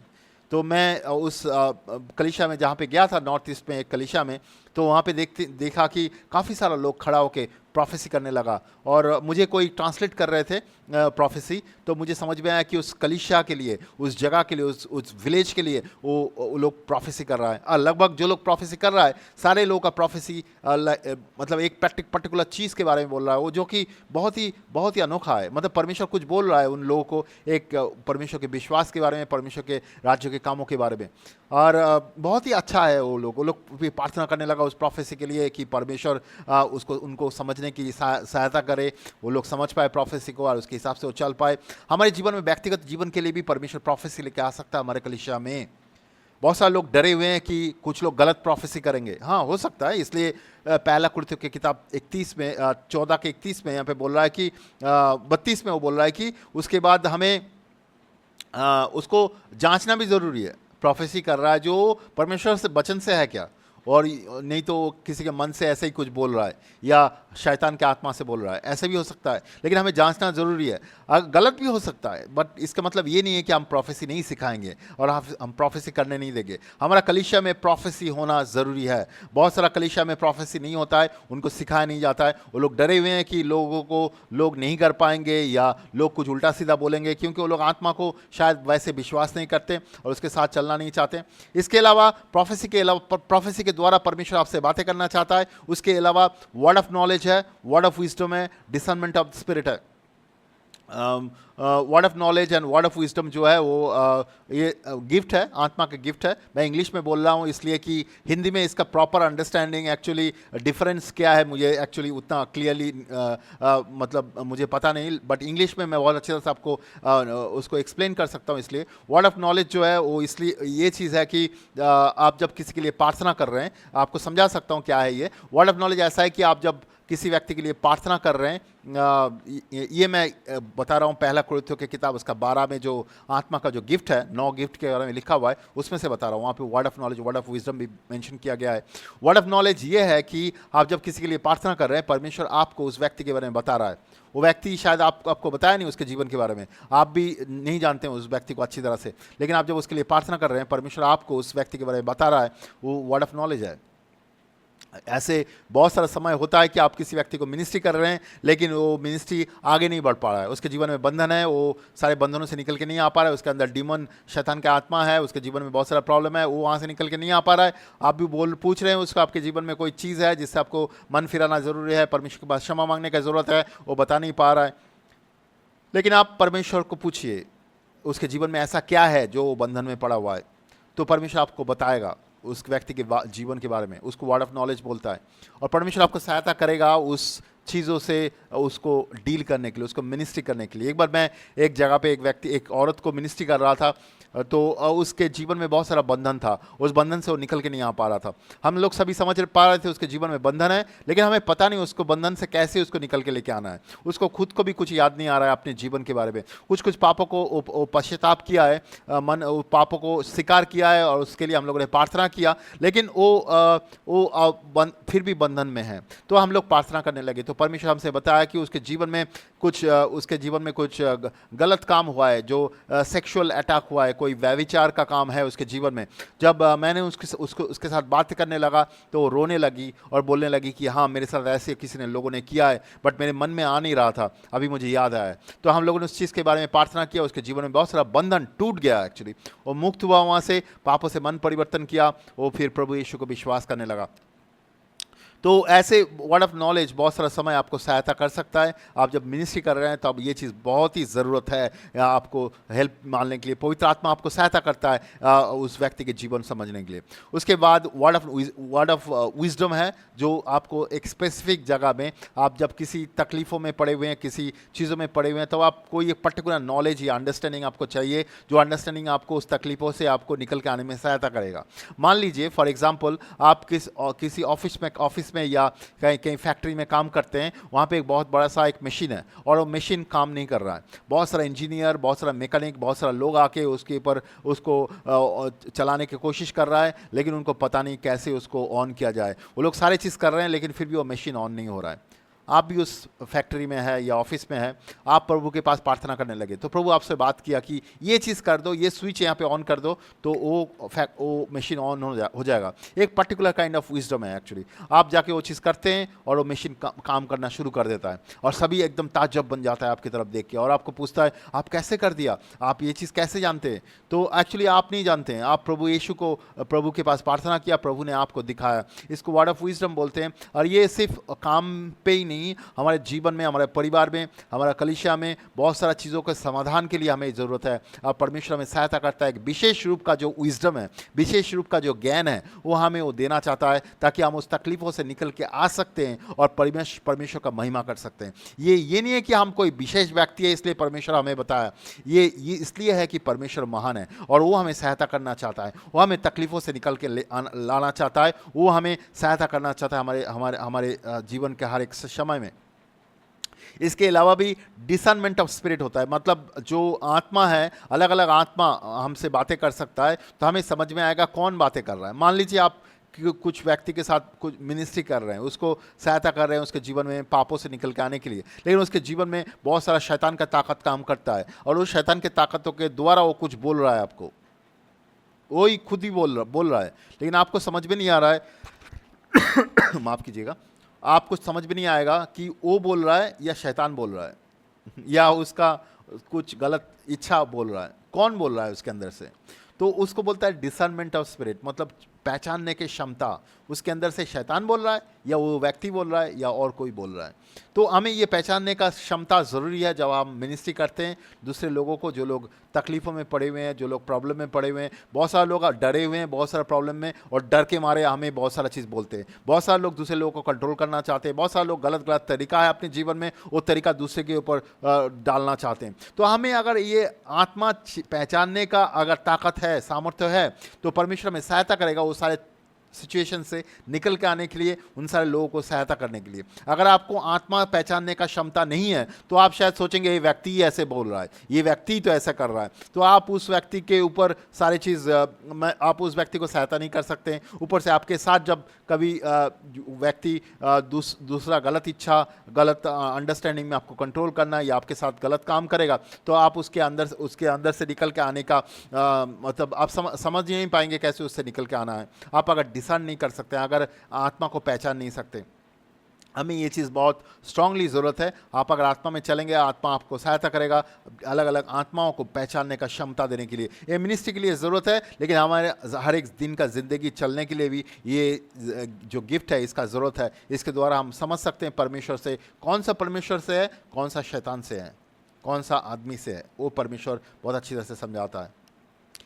तो मैं उस कलीसिया में जहाँ पे गया था, नॉर्थ ईस्ट में एक कलीसिया में, तो वहाँ पे देखा कि काफ़ी सारा लोग खड़ा होके प्रोफेसी करने लगा, और मुझे कोई ट्रांसलेट कर रहे थे प्रोफेसी, तो मुझे समझ में आया कि उस कलीसिया के लिए, उस जगह के लिए, उस विलेज के लिए वो लोग प्रोफेसी कर रहा है। लगभग जो लोग प्रोफेसी कर रहा है, सारे लोगों का प्रोफेसी मतलब एक पर्टिकुलर चीज़ के बारे में बोल रहा है, वो जो कि बहुत ही अनोखा है। मतलब परमेश्वर कुछ बोल रहा है उन लोगों को, एक परमेश्वर के विश्वास के बारे में, परमेश्वर के राज्य के कामों के बारे में। और बहुत ही अच्छा है वो लोग भी प्रार्थना करने लगा उस प्रोफेसी के लिए कि परमेश्वर उसको उनको समझने की सहायता करे, वो लोग समझ पाए प्रोफेसी को और उसके हिसाब से वो चल पाए। हमारे जीवन में, व्यक्तिगत जीवन के लिए भी परमेश्वर प्रोफेसी लेके आ सकता है हमारे कलीसिया में। बहुत सारे लोग डरे हुए हैं कि कुछ लोग गलत प्रोफेसी करेंगे। हाँ, हो सकता है, इसलिए पहला कुरिन्थियों की किताब 31 में 14 के 31 में यहाँ पे बोल रहा है कि 32 में वो बोल रहा है कि उसके बाद हमें उसको जांचना भी ज़रूरी है, प्रोफेसी कर रहा है जो परमेश्वर से वचन से है क्या, और नहीं तो किसी के मन से ऐसे ही कुछ बोल रहा है या शैतान के आत्मा से बोल रहा है, ऐसे भी हो सकता है। लेकिन हमें जांचना ज़रूरी है। गलत भी हो सकता है, बट इसका मतलब ये नहीं है कि हम प्रोफेसी नहीं सिखाएंगे और हम प्रोफेसी करने नहीं देंगे। हमारा कलीसिया में प्रोफेसी होना ज़रूरी है। बहुत सारा कलीसिया में प्रोफेसी नहीं होता है, उनको सिखाया नहीं जाता है। वो लोग डरे हुए हैं कि लोगों को लोग नहीं कर पाएंगे या लोग कुछ उल्टा सीधा बोलेंगे, क्योंकि वो लोग आत्मा को शायद वैसे विश्वास नहीं करते और उसके साथ चलना नहीं चाहते। इसके अलावा प्रोफेसी के द्वारा परमेश्वर आपसे बातें करना चाहता है। उसके अलावा वर्ड ऑफ नॉलेज है, वर्ड ऑफ विजडम है, डिसर्नमेंट ऑफ द स्पिरिट है। Word of knowledge and word of wisdom जो है वो ये गिफ्ट है, आत्मा का गिफ्ट है। मैं इंग्लिश में बोल रहा हूँ इसलिए कि हिंदी में इसका प्रॉपर अंडरस्टैंडिंग, एक्चुअली डिफरेंस क्या है, मुझे एक्चुअली उतना क्लियरली मतलब मुझे पता नहीं, बट इंग्लिश में मैं बहुत अच्छे से आपको उसको एक्सप्लेन कर सकता हूँ। इसलिए वर्ड ऑफ नॉलेज जो है वो इसलिए ये चीज़ है कि आप जब किसी के लिए प्रार्थना कर रहे हैं, आपको समझा सकता हूँ क्या है ये वर्ड ऑफ नॉलेज। ऐसा है कि आप जब किसी व्यक्ति के लिए प्रार्थना कर रहे हैं, ये मैं बता रहा हूँ पहला कुरिन्थियों की किताब उसका 12 में जो आत्मा का जो गिफ्ट है, 9 गिफ्ट के बारे में लिखा हुआ है, उसमें से बता रहा हूँ। वहाँ पे word of knowledge, word of wisdom भी मेंशन किया गया है। वर्ड ऑफ नॉलेज ये है कि आप जब किसी के लिए प्रार्थना कर रहे हैं, परमेश्वर आपको उस व्यक्ति के बारे में बता रहा है। वो व्यक्ति शायद आपको बताया नहीं उसके जीवन के बारे में, आप भी नहीं जानते हैं उस व्यक्ति को अच्छी तरह से, लेकिन आप जब उसके लिए प्रार्थना कर रहे हैं, परमेश्वर आपको उस व्यक्ति के बारे में बता रहा है, वो वर्ड ऑफ नॉलेज है। ऐसे बहुत सारा समय होता है कि आप किसी व्यक्ति को मिनिस्ट्री कर रहे हैं, लेकिन वो मिनिस्ट्री आगे नहीं बढ़ पा रहा है, उसके जीवन में बंधन है, वो सारे बंधनों से निकल के नहीं आ पा रहा है, उसके अंदर डीमन शैतान का आत्मा है, उसके जीवन में बहुत सारा प्रॉब्लम है, वो वहाँ से निकल के नहीं आ पा रहा है। आप भी पूछ रहे हैं उसको, आपके जीवन में कोई चीज़ है जिससे आपको मन फिराना ज़रूरी है, परमेश्वर के पास क्षमा मांगने की ज़रूरत है, वो बता नहीं पा रहा है। लेकिन आप परमेश्वर को पूछिए उसके जीवन में ऐसा क्या है जो बंधन में पड़ा हुआ है, तो परमेश्वर आपको बताएगा उस व्यक्ति के जीवन के बारे में। उसको वर्ड ऑफ नॉलेज बोलता है, और परमेश्वर आपको सहायता करेगा उस चीज़ों से उसको डील करने के लिए, उसको मिनिस्ट्री करने के लिए। एक बार मैं एक जगह पे एक औरत को मिनिस्ट्री कर रहा था, तो उसके जीवन में बहुत सारा बंधन था, उस बंधन से वो निकल के नहीं आ पा रहा था। हम लोग सभी समझ पा रहे थे उसके जीवन में बंधन है, लेकिन हमें पता नहीं उसको बंधन से कैसे उसको निकल के लेके आना है। उसको खुद को भी कुछ याद नहीं आ रहा है अपने जीवन के बारे में। कुछ पापों को पश्चाताप किया है, पापों को स्वीकार किया है, और उसके लिए हम लोगों ने प्रार्थना किया, लेकिन फिर भी बंधन में है। तो हम लोग प्रार्थना करने लगे, तो परमेश्वर हमसे बताया कि उसके जीवन में कुछ गलत काम हुआ है, जो सेक्सुअल अटैक हुआ है, कोई व्यभिचार का काम है उसके जीवन में। जब मैंने उसके साथ बात करने लगा, तो वो रोने लगी और बोलने लगी कि हाँ, मेरे साथ ऐसे किसी ने लोगों ने किया है, बट मेरे मन में आ नहीं रहा था, अभी मुझे याद आया। तो हम लोगों ने उस चीज़ के बारे में प्रार्थना किया, उसके जीवन में बहुत सारा बंधन टूट गया एक्चुअली, वो मुक्त हुआ वहाँ से, पापों से मन परिवर्तन किया, वो फिर प्रभु यीशु को विश्वास करने लगा। तो ऐसे वर्ड ऑफ नॉलेज बहुत सारा समय आपको सहायता कर सकता है। आप जब मिनिस्ट्री कर रहे हैं तो अब ये चीज़ बहुत ही ज़रूरत है आपको हेल्प मानने के लिए। पवित्र आत्मा आपको सहायता करता है उस व्यक्ति के जीवन समझने के लिए। उसके बाद वर्ड ऑफ विजडम है, जो आपको एक स्पेसिफिक जगह में, आप जब किसी तकलीफ़ों में पड़े हुए हैं, किसी चीज़ों में पड़े हुए हैं, तो आपको ये पर्टिकुलर नॉलेज या अंडरस्टैंडिंग आपको चाहिए, जो अंडरस्टैंडिंग आपको उस तकलीफ़ों से आपको निकल के आने में सहायता करेगा। मान लीजिए फॉर एग्जाम्पल, आप किसी ऑफिस में या कहीं फैक्ट्री में काम करते हैं, वहाँ पे एक बहुत बड़ा सा एक मशीन है और वो मशीन काम नहीं कर रहा है। बहुत सारा इंजीनियर, बहुत सारा मैकेनिक, बहुत सारा लोग आके उसके ऊपर उसको चलाने की कोशिश कर रहा है, लेकिन उनको पता नहीं कैसे उसको ऑन किया जाए। वो लोग सारे चीज़ कर रहे हैं, लेकिन फिर भी वो मशीन ऑन नहीं हो रहा है। आप भी उस फैक्ट्री में है या ऑफिस में है, आप प्रभु के पास प्रार्थना करने लगे, तो प्रभु आपसे बात किया कि ये चीज़ कर दो, ये स्विच यहाँ पे ऑन कर दो, तो वो मशीन ऑन हो जाएगा। एक पर्टिकुलर काइंड ऑफ विजडम है एक्चुअली। आप जाके वो चीज़ करते हैं और वो मशीन काम करना शुरू कर देता है, और सभी एकदम ताज्जुब बन जाता है आपकी तरफ देख के, और आपको पूछता है आप कैसे कर दिया, आप ये चीज़ कैसे जानते हैं? तो एक्चुअली आप नहीं जानते हैं, आप प्रभु के पास प्रार्थना किया, प्रभु ने आपको दिखाया। इसको वर्ड ऑफ विजडम बोलते हैं। और ये सिर्फ काम पे ही नहीं नहीं, हमारे जीवन में, हमारे परिवार में, हमारा कलीसिया में बहुत सारा चीज़ों के समाधान के लिए हमें ज़रूरत है। और परमेश्वर हमें सहायता करता है। एक विशेष रूप का जो विजडम है, विशेष रूप का जो ज्ञान है, वो हमें वो देना चाहता है, ताकि हम उस तकलीफ़ों से निकल के आ सकते हैं और परमेश्वर का महिमा कर सकते हैं। ये नहीं है कि हम कोई विशेष व्यक्ति है इसलिए परमेश्वर हमें बताया, ये इसलिए है कि परमेश्वर महान है और वो हमें सहायता करना चाहता है, वो हमें तकलीफ़ों से निकल के लाना चाहता है, वो हमें सहायता करना चाहता है हमारे हमारे हमारे जीवन के हर एक समय में। इसके अलावा भी डिसर्नमेंट ऑफ स्पिरिट होता है, मतलब जो आत्मा है, अलग अलग आत्मा हमसे बातें कर सकता है, तो हमें समझ में आएगा कौन बातें कर रहा है। मान लीजिए आप कुछ व्यक्ति के साथ कुछ मिनिस्ट्री कर रहे हैं, उसको सहायता कर रहे हैं उसके जीवन में पापों से निकल के आने के लिए, लेकिन उसके जीवन में बहुत सारा शैतान का ताकत काम करता है और उस शैतान के ताकतों के द्वारा वो कुछ बोल रहा है आपको, वही खुद ही बोल रहा है, लेकिन आपको समझ में नहीं आ रहा है माफ़ कीजिएगा, आपको समझ में नहीं आएगा कि वो बोल रहा है या शैतान बोल रहा है या उसका कुछ गलत इच्छा बोल रहा है, कौन बोल रहा है उसके अंदर से। तो उसको बोलता है डिसर्नमेंट ऑफ स्पिरिट, मतलब पहचानने की क्षमता, उसके अंदर से शैतान बोल रहा है या वो व्यक्ति बोल रहा है या और कोई बोल रहा है। तो हमें ये पहचानने का क्षमता ज़रूरी है जब हम मिनिस्ट्री करते हैं दूसरे लोगों को, जो लोग तकलीफ़ों में पड़े हुए हैं, जो लोग प्रॉब्लम में पड़े हुए हैं। बहुत सारे लोग डरे हुए हैं, बहुत सारा प्रॉब्लम में, और डर के मारे हमें बहुत सारा चीज़ बोलते हैं। बहुत सारे लोग दूसरे लोगों को कंट्रोल करना चाहते हैं, बहुत सारे लोग गलत गलत तरीका है अपने जीवन में, वो तरीका दूसरे के ऊपर डालना चाहते हैं। तो हमें अगर ये आत्मा पहचानने का अगर ताकत है, सामर्थ्य है, तो परमेश्वर हमें सहायता करेगा वो सारे सिचुएशन से निकल के आने के लिए, उन सारे लोगों को सहायता करने के लिए। अगर आपको आत्मा पहचानने का क्षमता नहीं है तो आप शायद सोचेंगे ये व्यक्ति ही ऐसे बोल रहा है, ये व्यक्ति ही तो ऐसा कर रहा है, तो आप उस व्यक्ति के ऊपर सारी चीज़ आप उस व्यक्ति को सहायता नहीं कर सकते। ऊपर से आपके साथ जब कभी व्यक्ति दूसरा गलत इच्छा, गलत अंडरस्टैंडिंग में आपको कंट्रोल करना या आपके साथ गलत काम करेगा, तो आप उसके अंदर से निकल के आने का मतलब आप समझ नहीं पाएंगे कैसे उससे निकल के आना है। आप अगर डिसर्न नहीं कर सकते, अगर आत्मा को पहचान नहीं सकते, हमें ये चीज़ बहुत स्ट्रांगली ज़रूरत है। आप अगर आत्मा में चलेंगे, आत्मा आपको सहायता करेगा अलग अलग आत्माओं को पहचानने का क्षमता देने के लिए। ये मिनिस्ट्री के लिए ज़रूरत है, लेकिन हमारे हर एक दिन का ज़िंदगी चलने के लिए भी ये जो गिफ्ट है इसका ज़रूरत है। इसके द्वारा हम समझ सकते हैं परमेश्वर से, कौन सा परमेश्वर से है, कौन सा शैतान से है, कौन सा आदमी से है, वो परमेश्वर बहुत अच्छी तरह से समझाता है।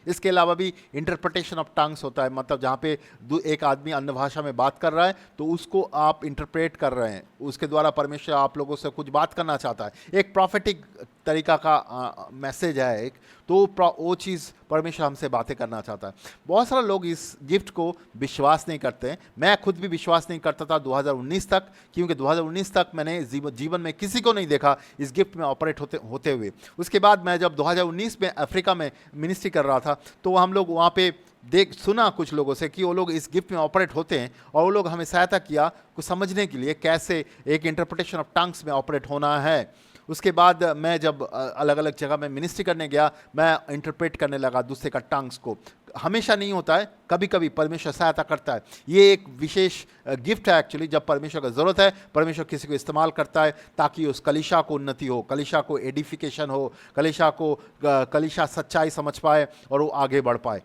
इसके अलावा भी इंटरप्रिटेशन ऑफ टंग्स होता है, मतलब जहाँ पे एक आदमी अन्य भाषा में बात कर रहा है तो उसको आप इंटरप्रेट कर रहे हैं, उसके द्वारा परमेश्वर आप लोगों से कुछ बात करना चाहता है। एक प्रॉफिटिक तरीका का मैसेज है एक, तो वो चीज़ परमेश्वर हमसे बातें करना चाहता है। बहुत सारे लोग इस गिफ्ट को विश्वास नहीं करते हैं। मैं खुद भी विश्वास नहीं करता था 2019 तक, क्योंकि 2019 तक मैंने जीवन में किसी को नहीं देखा इस गिफ्ट में ऑपरेट होते हुए। उसके बाद मैं जब 2019 में अफ्रीका में मिनिस्ट्री कर रहा था तो हम लोग वहाँ पे सुना कुछ लोगों से कि वो लोग इस गिफ्ट में ऑपरेट होते हैं, और वो लोग हमें सहायता किया कुछ समझने के लिए कैसे एक इंटरप्रिटेशन ऑफ टंग्स में ऑपरेट होना है। उसके बाद मैं जब अलग अलग जगह में मिनिस्ट्री करने गया, मैं इंटरप्रेट करने लगा दूसरे का टंग्स को। हमेशा नहीं होता है, कभी कभी परमेश्वर सहायता करता है। ये एक विशेष गिफ्ट है एक्चुअली, जब परमेश्वर का ज़रूरत है परमेश्वर किसी को इस्तेमाल करता है ताकि उस कलीसिया को उन्नति हो, कलीसिया को एडिफिकेशन हो, कलीसिया सच्चाई समझ पाए और वो आगे बढ़ पाए।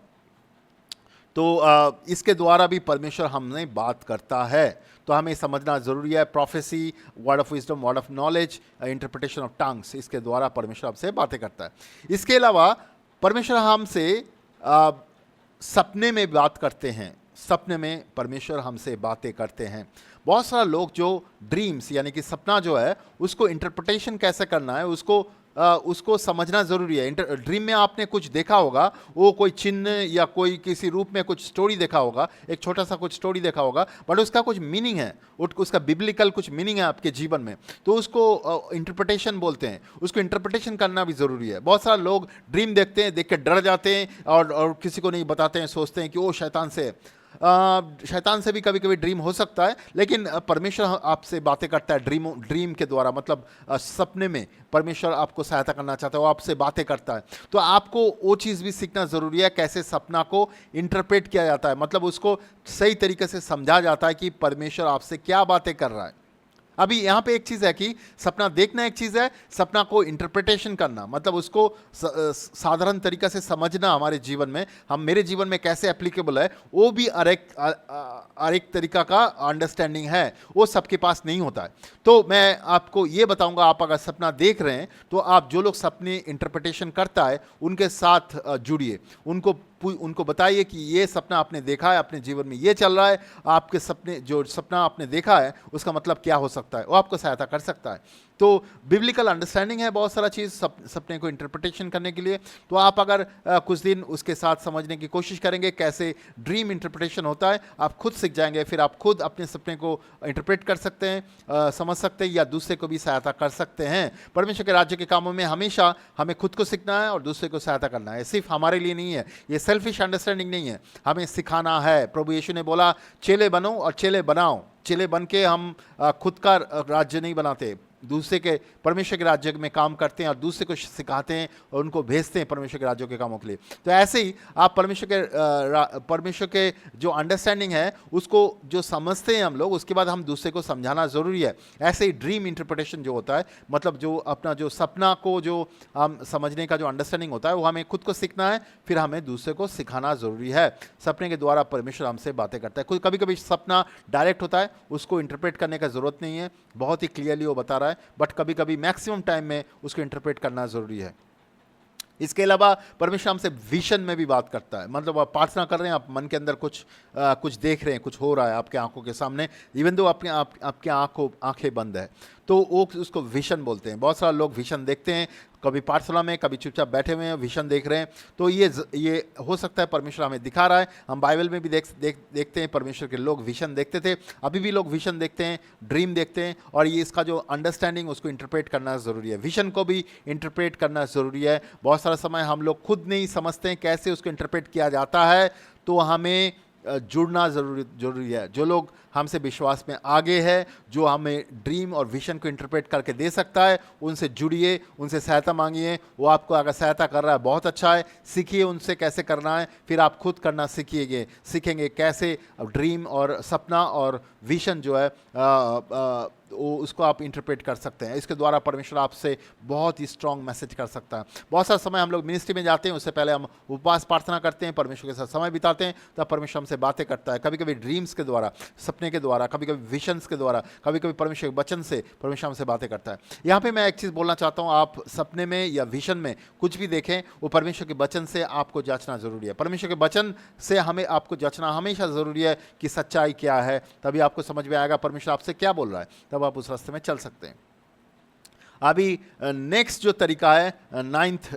तो इसके द्वारा भी परमेश्वर हमने बात करता है, तो हमें समझना ज़रूरी है। Prophecy, word of wisdom, word of knowledge, interpretation of tongues, इसके द्वारा परमेश्वर हमसे बातें करता है। इसके अलावा परमेश्वर हमसे सपने में बात करते हैं, सपने में परमेश्वर हमसे बातें करते हैं। बहुत सारा लोग जो ड्रीम्स यानी कि सपना जो है उसको इंटरप्रिटेशन कैसे करना है उसको समझना ज़रूरी है। ड्रीम में आपने कुछ देखा होगा, वो कोई चिन्ह या कोई किसी रूप में कुछ स्टोरी देखा होगा, एक छोटा सा कुछ स्टोरी देखा होगा, बट उसका कुछ मीनिंग है, उसका बिब्लिकल कुछ मीनिंग है आपके जीवन में, तो उसको इंटरप्रिटेशन बोलते हैं। उसको इंटरप्रिटेशन करना भी ज़रूरी है। बहुत सारे लोग ड्रीम देखते हैं, देख के डर जाते हैं और किसी को नहीं बताते हैं, सोचते हैं कि वो शैतान से है। शैतान से भी कभी कभी ड्रीम हो सकता है, लेकिन परमेश्वर आपसे बातें करता है ड्रीम के द्वारा, मतलब सपने में परमेश्वर आपको सहायता करना चाहता है, वो आपसे बातें करता है। तो आपको वो चीज़ भी सीखना ज़रूरी है, कैसे सपना को इंटरप्रेट किया जाता है, मतलब उसको सही तरीके से समझा जाता है कि परमेश्वर आपसे क्या बातें कर रहा है। अभी यहाँ पे एक चीज़ है कि सपना देखना एक चीज़ है, सपना को इंटरप्रिटेशन करना मतलब उसको साधारण तरीका से समझना हमारे जीवन में, हम मेरे जीवन में कैसे एप्लीकेबल है, वो भी हर एक तरीका का अंडरस्टैंडिंग है, वो सबके पास नहीं होता है। तो मैं आपको ये बताऊंगा, आप अगर सपना देख रहे हैं तो आप जो लोग सपने इंटरप्रिटेशन करता है उनके साथ जुड़िए, उनको बताइए कि ये सपना आपने देखा है, अपने जीवन में ये चल रहा है, आपके सपने जो सपना आपने देखा है उसका मतलब क्या हो सकता है, वो आपको सहायता कर सकता है। तो बिब्लिकल अंडरस्टैंडिंग है बहुत सारा चीज़ सपने को इंटरप्रिटेशन करने के लिए। तो आप अगर कुछ दिन उसके साथ समझने की कोशिश करेंगे कैसे ड्रीम इंटरप्रिटेशन होता है, आप खुद सीख जाएंगे, फिर आप खुद अपने सपने को इंटरप्रेट कर सकते हैं, समझ सकते हैं या दूसरे को भी सहायता कर सकते हैं। परमेश्वर के राज्य के कामों में हमेशा हमें खुद को सीखना है और दूसरे को सहायता करना है, सिर्फ हमारे लिए नहीं है, ये सेल्फिश अंडरस्टैंडिंग नहीं है, हमें सिखाना है। प्रभु यीशु ने बोला चेले बनो और चेले बनाओ। चेले बन के हम खुद का राज्य नहीं बनाते, दूसरे के परमेश्वर के राज्य में काम करते हैं और दूसरे को सिखाते हैं और उनको भेजते हैं परमेश्वर के राज्यों के कामों के लिए। तो ऐसे ही आप परमेश्वर के जो अंडरस्टैंडिंग है उसको जो समझते हैं हम लोग, उसके बाद हम दूसरे को समझाना ज़रूरी है। ऐसे ही ड्रीम इंटरप्रिटेशन जो होता है, मतलब जो अपना जो सपना को जो हम समझने का जो अंडरस्टैंडिंग होता है वो हमें खुद को सीखना है, फिर हमें दूसरे को सिखाना ज़रूरी है। सपने के द्वारा परमेश्वर हमसे बातें करता है। कभी कभी सपना डायरेक्ट होता है, उसको इंटरप्रेट करने का ज़रूरत नहीं है, बहुत ही क्लियरली वो बता रहा है, बट कभी कभी मैक्सिमम टाइम में उसको इंटरप्रेट करना जरूरी है। इसके अलावा परमेश्वर हमसे विजन में भी बात करता है, मतलब आप प्रार्थना कर रहे हैं, आप मन के अंदर कुछ देख रहे हैं, कुछ हो रहा है आपके आंखों के सामने, इवन दो आपकी आंखें बंद है, तो वो उसको विजन बोलते हैं। बहुत सारे लोग विजन देखते हैं, कभी प्रार्थना में, कभी चुपचाप बैठे हुए हैं विजन देख रहे हैं। तो ये हो सकता है परमेश्वर हमें दिखा रहा है। हम बाइबल में भी देखते हैं परमेश्वर के लोग विजन देखते थे, अभी भी लोग विजन देखते हैं, ड्रीम देखते हैं, और ये इसका जो अंडरस्टैंडिंग उसको इंटरप्रेट करना ज़रूरी है। विजन को भी इंटरप्रेट करना ज़रूरी है। बहुत सारा समय हम लोग खुद नहीं समझते हैं कैसे उसको इंटरप्रेट किया जाता है, तो हमें जुड़ना जरूरी है। जो लोग हमसे विश्वास में आगे है, जो हमें ड्रीम और विजन को इंटरप्रेट करके दे सकता है, उनसे जुड़िए, उनसे सहायता मांगिए। वो आपको अगर सहायता कर रहा है बहुत अच्छा है, सीखिए उनसे कैसे करना है, फिर आप खुद करना सीखेंगे कैसे ड्रीम और सपना और विजन जो है उसको आप इंटरप्रेट कर सकते हैं। इसके द्वारा परमेश्वर आपसे बहुत ही स्ट्रॉन्ग मैसेज कर सकता है। बहुत सारा समय हम लोग मिनिस्ट्री में जाते हैं, उससे पहले हम उपवास प्रार्थना करते हैं, परमेश्वर के साथ समय बिताते हैं, तब परमेश्वर हमसे बातें करता है। कभी कभी ड्रीम्स के द्वारा, सपने के द्वारा, कभी कभी विजन्स के द्वारा, कभी कभी परमेश्वर के वचन से परमेश्वर हमसे बातें करता है। यहाँ पे मैं एक चीज़ बोलना चाहता हूँ, आप सपने में या विजन में कुछ भी देखें, वो परमेश्वर के वचन से आपको जांचना जरूरी है। परमेश्वर के वचन से आपको जांचना हमेशा ज़रूरी है कि सच्चाई क्या है, तभी आपको समझ में आएगा परमेश्वर आपसे क्या बोल रहा है, तब आप उस रास्ते में चल सकते हैं। अभी नेक्स्ट जो तरीका है, नाइन्थ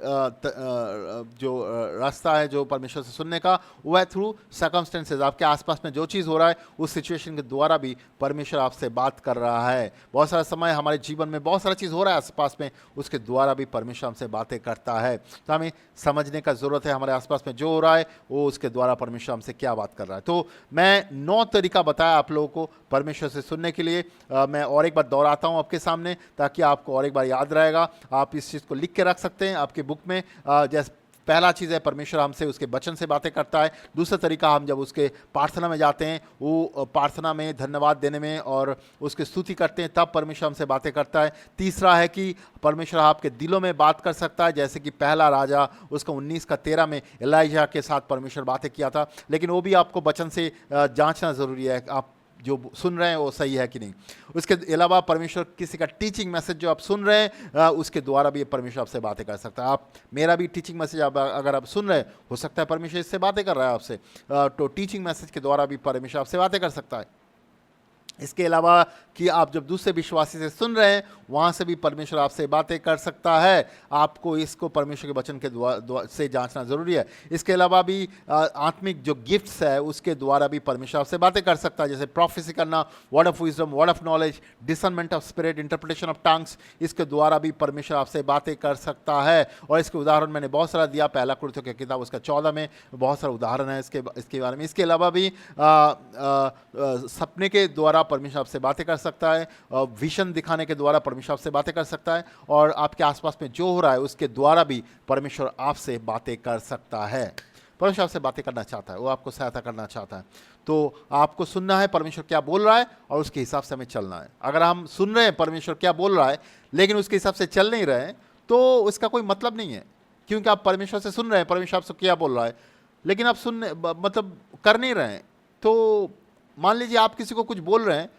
जो रास्ता है जो परमेश्वर से सुनने का, वो है थ्रू सर्कमस्टेंसेज। आपके आसपास में जो चीज़ हो रहा है उस सिचुएशन के द्वारा भी परमेश्वर आपसे बात कर रहा है। बहुत सारा समय हमारे जीवन में बहुत सारा चीज़ हो रहा है आसपास में, उसके द्वारा भी परमेश्वर हमसे बातें करता है। तो हमें समझने का ज़रूरत है हमारे आसपास में जो हो रहा है वो उसके द्वारा परमेश्वर हमसे क्या बात कर रहा है। तो मैं 9 तरीका बताया आप लोगों को परमेश्वर से सुनने के लिए। मैं और एक बार दोहराता हूँ आपके सामने, ताकि आपको और एक बार याद रहेगा। आप इस चीज़ को लिख के रख सकते हैं आपके बुक में। जैसे पहला चीज़ है, परमेश्वर हमसे उसके वचन से बातें करता है। दूसरा तरीका, हम जब उसके प्रार्थना में जाते हैं, वो प्रार्थना में धन्यवाद देने में और उसकी स्तुति करते हैं, तब परमेश्वर हमसे बातें करता है। तीसरा है कि परमेश्वर आपके दिलों में बात कर सकता है, जैसे कि पहला राजा उसका 19:13 में एलिय्याह के साथ परमेश्वर बातें किया था। लेकिन वो भी आपको वचन से जांचना ज़रूरी है, आप जो सुन रहे हैं वो सही है कि नहीं। उसके अलावा परमेश्वर किसी का टीचिंग मैसेज जो आप सुन रहे हैं, उसके द्वारा भी परमेश्वर आपसे बातें कर सकता है। आप मेरा भी टीचिंग मैसेज अगर आप सुन रहे हैं, हो सकता है परमेश्वर इससे बातें कर रहा है आपसे, तो टीचिंग मैसेज के द्वारा भी परमेश्वर आपसे बातें कर सकता है। इसके अलावा कि आप जब दूसरे विश्वासी से सुन रहे हैं, वहाँ से भी परमेश्वर आपसे बातें कर सकता है। आपको इसको परमेश्वर के वचन के से जांचना ज़रूरी है। इसके अलावा भी आत्मिक जो गिफ्ट्स है उसके द्वारा भी परमेश्वर आपसे बातें कर सकता है, जैसे प्रोफेसी करना, word of wisdom, word of knowledge, discernment of spirit, interpretation of tongues. इसके द्वारा भी परमेश्वर आपसे बातें कर सकता है। और इसके उदाहरण मैंने बहुत सारा दिया, पहला कुरिन्थियों की किताब उसका 14 में बहुत सारा उदाहरण है इसके बारे में। इसके अलावा भी सपने के द्वारा परमेश्वर आपसे बातें कर सकता है, विजन दिखाने के द्वारा परमेश्वर आपसे बातें कर सकता है, और आपके आसपास में जो हो रहा है उसके द्वारा भी परमेश्वर आपसे बातें कर सकता है। परमेश्वर आपसे बातें करना चाहता है, वो आपको सहायता करना चाहता है। तो आपको सुनना है परमेश्वर क्या बोल रहा है और उसके हिसाब से हमें चलना है। अगर हम सुन रहे हैं परमेश्वर क्या बोल रहा है लेकिन उसके हिसाब से चल नहीं रहे हैं तो उसका कोई मतलब नहीं है, क्योंकि आप परमेश्वर से सुन रहे हैं परमेश्वर आपसे क्या बोल रहा है लेकिन आप मतलब कर नहीं रहे हैं। तो मान लीजिए आप किसी को कुछ बोल रहे हैं,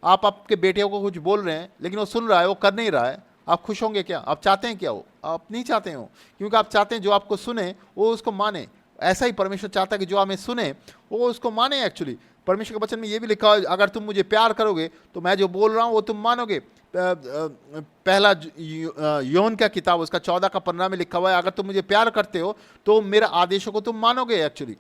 आप आपके बेटे को कुछ बोल रहे हैं लेकिन वो सुन रहा है, वो कर नहीं रहा है, आप खुश होंगे क्या? आप चाहते हैं क्या? वो आप नहीं चाहते हो, क्योंकि आप चाहते हैं जो आपको सुने वो उसको माने। ऐसा ही परमेश्वर चाहता है कि जो हमें सुने वो उसको माने। एक्चुअली परमेश्वर के वचन में ये भी लिखा है, अगर तुम मुझे प्यार करोगे तो मैं जो बोल रहा हूँ वो तुम मानोगे। पहला योन का किताब उसका 14 का 15 में लिखा हुआ है, अगर तुम मुझे प्यार करते हो तो मेरे आदेशों को तुम मानोगे। एक्चुअली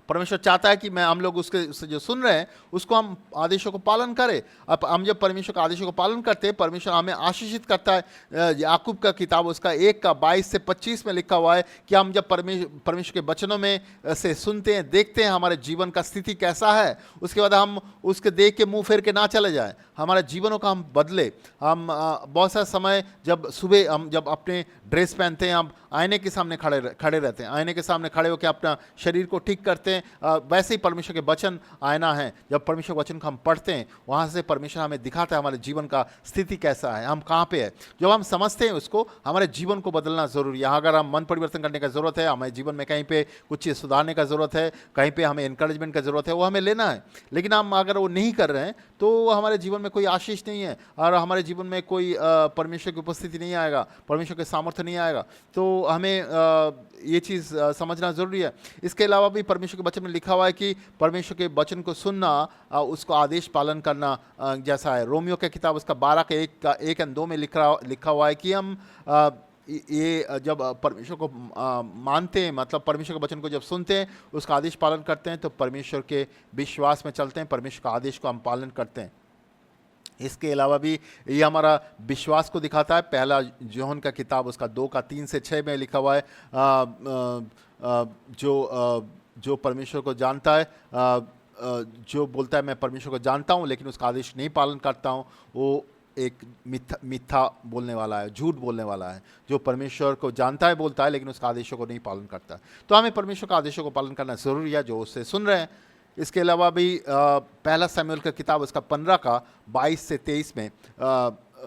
परमेश्वर चाहता है कि मैं हम लोग उसके जो सुन रहे हैं उसको हम आदेशों को पालन करें। अब हम जब परमेश्वर के आदेशों को पालन करते हैं परमेश्वर हमें आशीषित करता है। याकूब का किताब उसका 1 का 22 से 25 में लिखा हुआ है कि हम जब परमेश्वर के वचनों में से सुनते हैं, देखते हैं हमारे जीवन का स्थिति कैसा है, उसके बाद हम उसके देख के मुंह फेर के ना चले जाएं, हमारे जीवनों का हम बदले। हम बहुत सा समय जब सुबह हम जब अपने ड्रेस पहनते हैं हम आईने के सामने खड़े रहते हैं, आईने के सामने खड़े होकर अपना शरीर को ठीक करते हैं। वैसे ही परमेश्वर के वचन आईना है, जब परमेश्वर के वचन को हम पढ़ते हैं वहाँ से परमेश्वर हमें दिखाता है हमारे जीवन का स्थिति कैसा है, हम कहाँ पे है। जब हम समझते हैं उसको हमारे जीवन को बदलना ज़रूरी है। अगर हम मन परिवर्तन करने का ज़रूरत है, हमारे जीवन में कहीं पे कुछ चीज़ सुधारने का ज़रूरत है, कहीं पे हमें इंकरेजमेंट का ज़रूरत है, वो हमें लेना है। लेकिन हम अगर वो नहीं कर रहे हैं तो हमारे जीवन में कोई आशीष नहीं है और हमारे जीवन में कोई परमेश्वर की उपस्थिति नहीं आएगा, परमेश्वर के सामर्थ्य नहीं आएगा। तो हमें ये चीज़ समझना ज़रूरी है। इसके अलावा भी परमेश्वर के वचन में लिखा हुआ है कि परमेश्वर के वचन को सुनना, उसको आदेश पालन करना जैसा है। रोमियो के किताब उसका 12 के 1 और 2 में लिखा हुआ है कि हम ये जब परमेश्वर को मानते हैं, मतलब परमेश्वर के वचन को जब सुनते हैं, उसका आदेश पालन करते हैं तो परमेश्वर के विश्वास में चलते हैं, परमेश्वर का आदेश को हम पालन करते हैं। इसके अलावा भी ये हमारा विश्वास को दिखाता है। पहला यूहन्ना का किताब उसका 2 का 3 से 6 में लिखा हुआ है, जो परमेश्वर को जानता है, जो बोलता है मैं परमेश्वर को जानता हूँ लेकिन उसका आदेश नहीं पालन करता हूँ, वो एक मिथ्या बोलने वाला है, झूठ बोलने वाला है। जो परमेश्वर को जानता है बोलता है लेकिन उसका आदेशों को नहीं पालन करता। तो हमें परमेश्वर का आदेशों को पालन करना ज़रूरी है जो उससे सुन रहे हैं। इसके अलावा भी पहला शमूएल का किताब उसका 15 का 22 से 23 में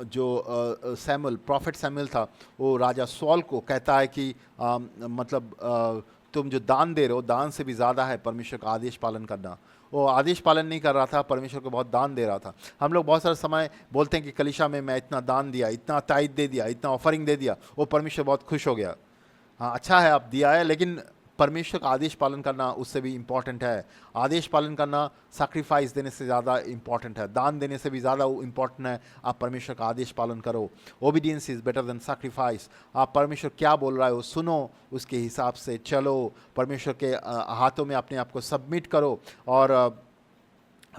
जो शमूएल प्रॉफिट शमूएल था वो राजा सॉल को कहता है कि मतलब तुम जो दान दे रहे हो दान से भी ज़्यादा है परमेश्वर का आदेश पालन करना। वो आदेश पालन नहीं कर रहा था, परमेश्वर को बहुत दान दे रहा था। हम लोग बहुत सारे समय बोलते हैं कि कलीसिया में मैं इतना दान दिया, इतना ताइद दे दिया, इतना ऑफरिंग दे दिया, वो परमेश्वर बहुत खुश हो गया। हाँ अच्छा है आप दिया है, लेकिन परमेश्वर का आदेश पालन करना उससे भी इम्पॉर्टेंट है। आदेश पालन करना सैक्रिफाइस देने से ज़्यादा इम्पॉर्टेंट है, दान देने से भी ज़्यादा इम्पॉर्टेंट है। आप परमेश्वर का आदेश पालन करो। Obedience is better than sacrifice. आप परमेश्वर क्या बोल रहा है वो सुनो, उसके हिसाब से चलो, परमेश्वर के हाथों में अपने आप को सबमिट करो और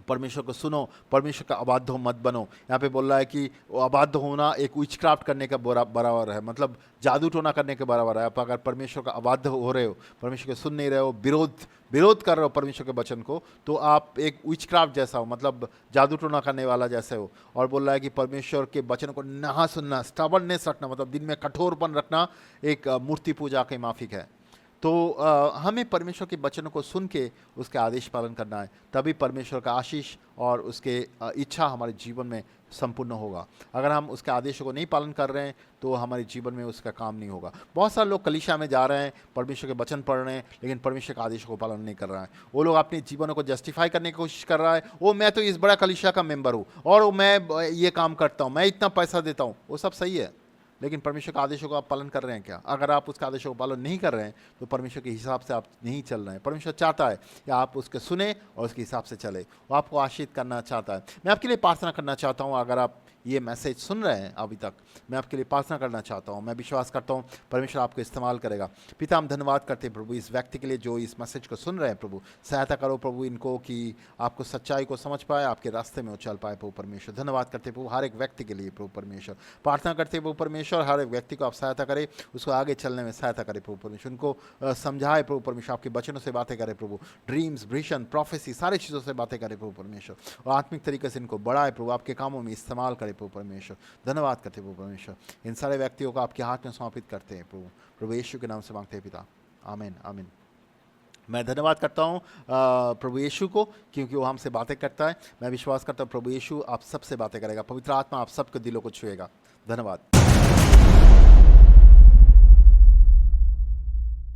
परमेश्वर को सुनो, परमेश्वर का अबाध्य मत बनो। यहाँ पे बोल रहा है कि अबाध्य होना एक विचक्राफ्ट करने का बराबर है, मतलब जादू टोना करने के बराबर है। आप अगर परमेश्वर का अबाध्य हो रहे हो, परमेश्वर को सुन नहीं रहे हो, विरोध कर रहे हो परमेश्वर के वचन को, तो आप एक विचक्राफ्ट जैसा हो, मतलब जादू टोना करने वाला जैसे हो। और बोल रहा है कि परमेश्वर के वचन को ना सुनना, स्टबर्ननेस रखना, मतलब दिन में कठोरपन रखना, एक मूर्ति पूजा के माफिक है। तो हमें परमेश्वर के वचनों को सुन के उसके आदेश पालन करना है, तभी परमेश्वर का आशीष और उसके इच्छा हमारे जीवन में संपूर्ण होगा। अगर हम उसके आदेशों को नहीं पालन कर रहे हैं तो हमारे जीवन में उसका काम नहीं होगा। बहुत सारे लोग कलीसिया में जा रहे हैं, परमेश्वर के वचन पढ़ रहे हैं, लेकिन परमेश्वर के आदेशों को पालन नहीं कर रहा है। वो लोग अपने जीवनों को जस्टिफाई करने की कोशिश कर रहा है, वो मैं तो इस बड़ा कलीसिया का मेंबर हूँ और मैं ये काम करता हूँ, मैं इतना पैसा देता हूँ। वो सब सही है, लेकिन परमेश्वर के आदेशों का आप पालन कर रहे हैं क्या? अगर आप उसके आदेशों को पालन नहीं कर रहे हैं तो परमेश्वर के हिसाब से आप नहीं चल रहे हैं। परमेश्वर चाहता है कि आप उसके सुने और उसके हिसाब से चले, वो आपको आशीष करना चाहता है। मैं आपके लिए प्रार्थना करना चाहता हूँ। अगर आप ये मैसेज सुन रहे हैं अभी तक, मैं आपके लिए प्रार्थना करना चाहता हूँ। मैं विश्वास करता हूँ परमेश्वर आपको इस्तेमाल करेगा। पिता हम धन्यवाद करते हैं प्रभु इस व्यक्ति के लिए जो इस मैसेज को सुन रहे हैं। प्रभु सहायता करो प्रभु इनको कि आपको सच्चाई को समझ पाए, आपके रास्ते में वो चल पाए प्रभु परमेश्वर। धन्यवाद करते प्रभु हर एक व्यक्ति के लिए प्रभु परमेश्वर। प्रार्थना करते प्रभु परमेश्वर हर एक व्यक्ति को आप सहायता करें, उसको आगे चलने में सहायता करें प्रभु परमेश्वर। उनको समझाए प्रभु परमेश्वर, आपके वचनों से बातें करें प्रभु, ड्रीम्स विजन प्रोफेसी सारी चीज़ों से बातें करें प्रभु परमेश्वर, और आत्मिक तरीके से इनको बढ़ाए प्रभु, आपके कामों में इस्तेमाल करें प्रभु परमेश्वर। धन्यवाद करते प्रभु परमेश्वर। इन सारे व्यक्तियों को आपके हाथ में समर्पित करते हैं प्रभु, प्रभु यीशु के नाम से मांगते हैं पिता, आमीन आमीन। मैं धन्यवाद करता हूँ प्रभु यीशु को, क्योंकि वो हमसे बातें करता है। मैं विश्वास करता हूँ प्रभु यीशु आप सबसे बातें करेगा, पवित्र आत्मा आप सबके दिलों को छुएगा। धन्यवाद।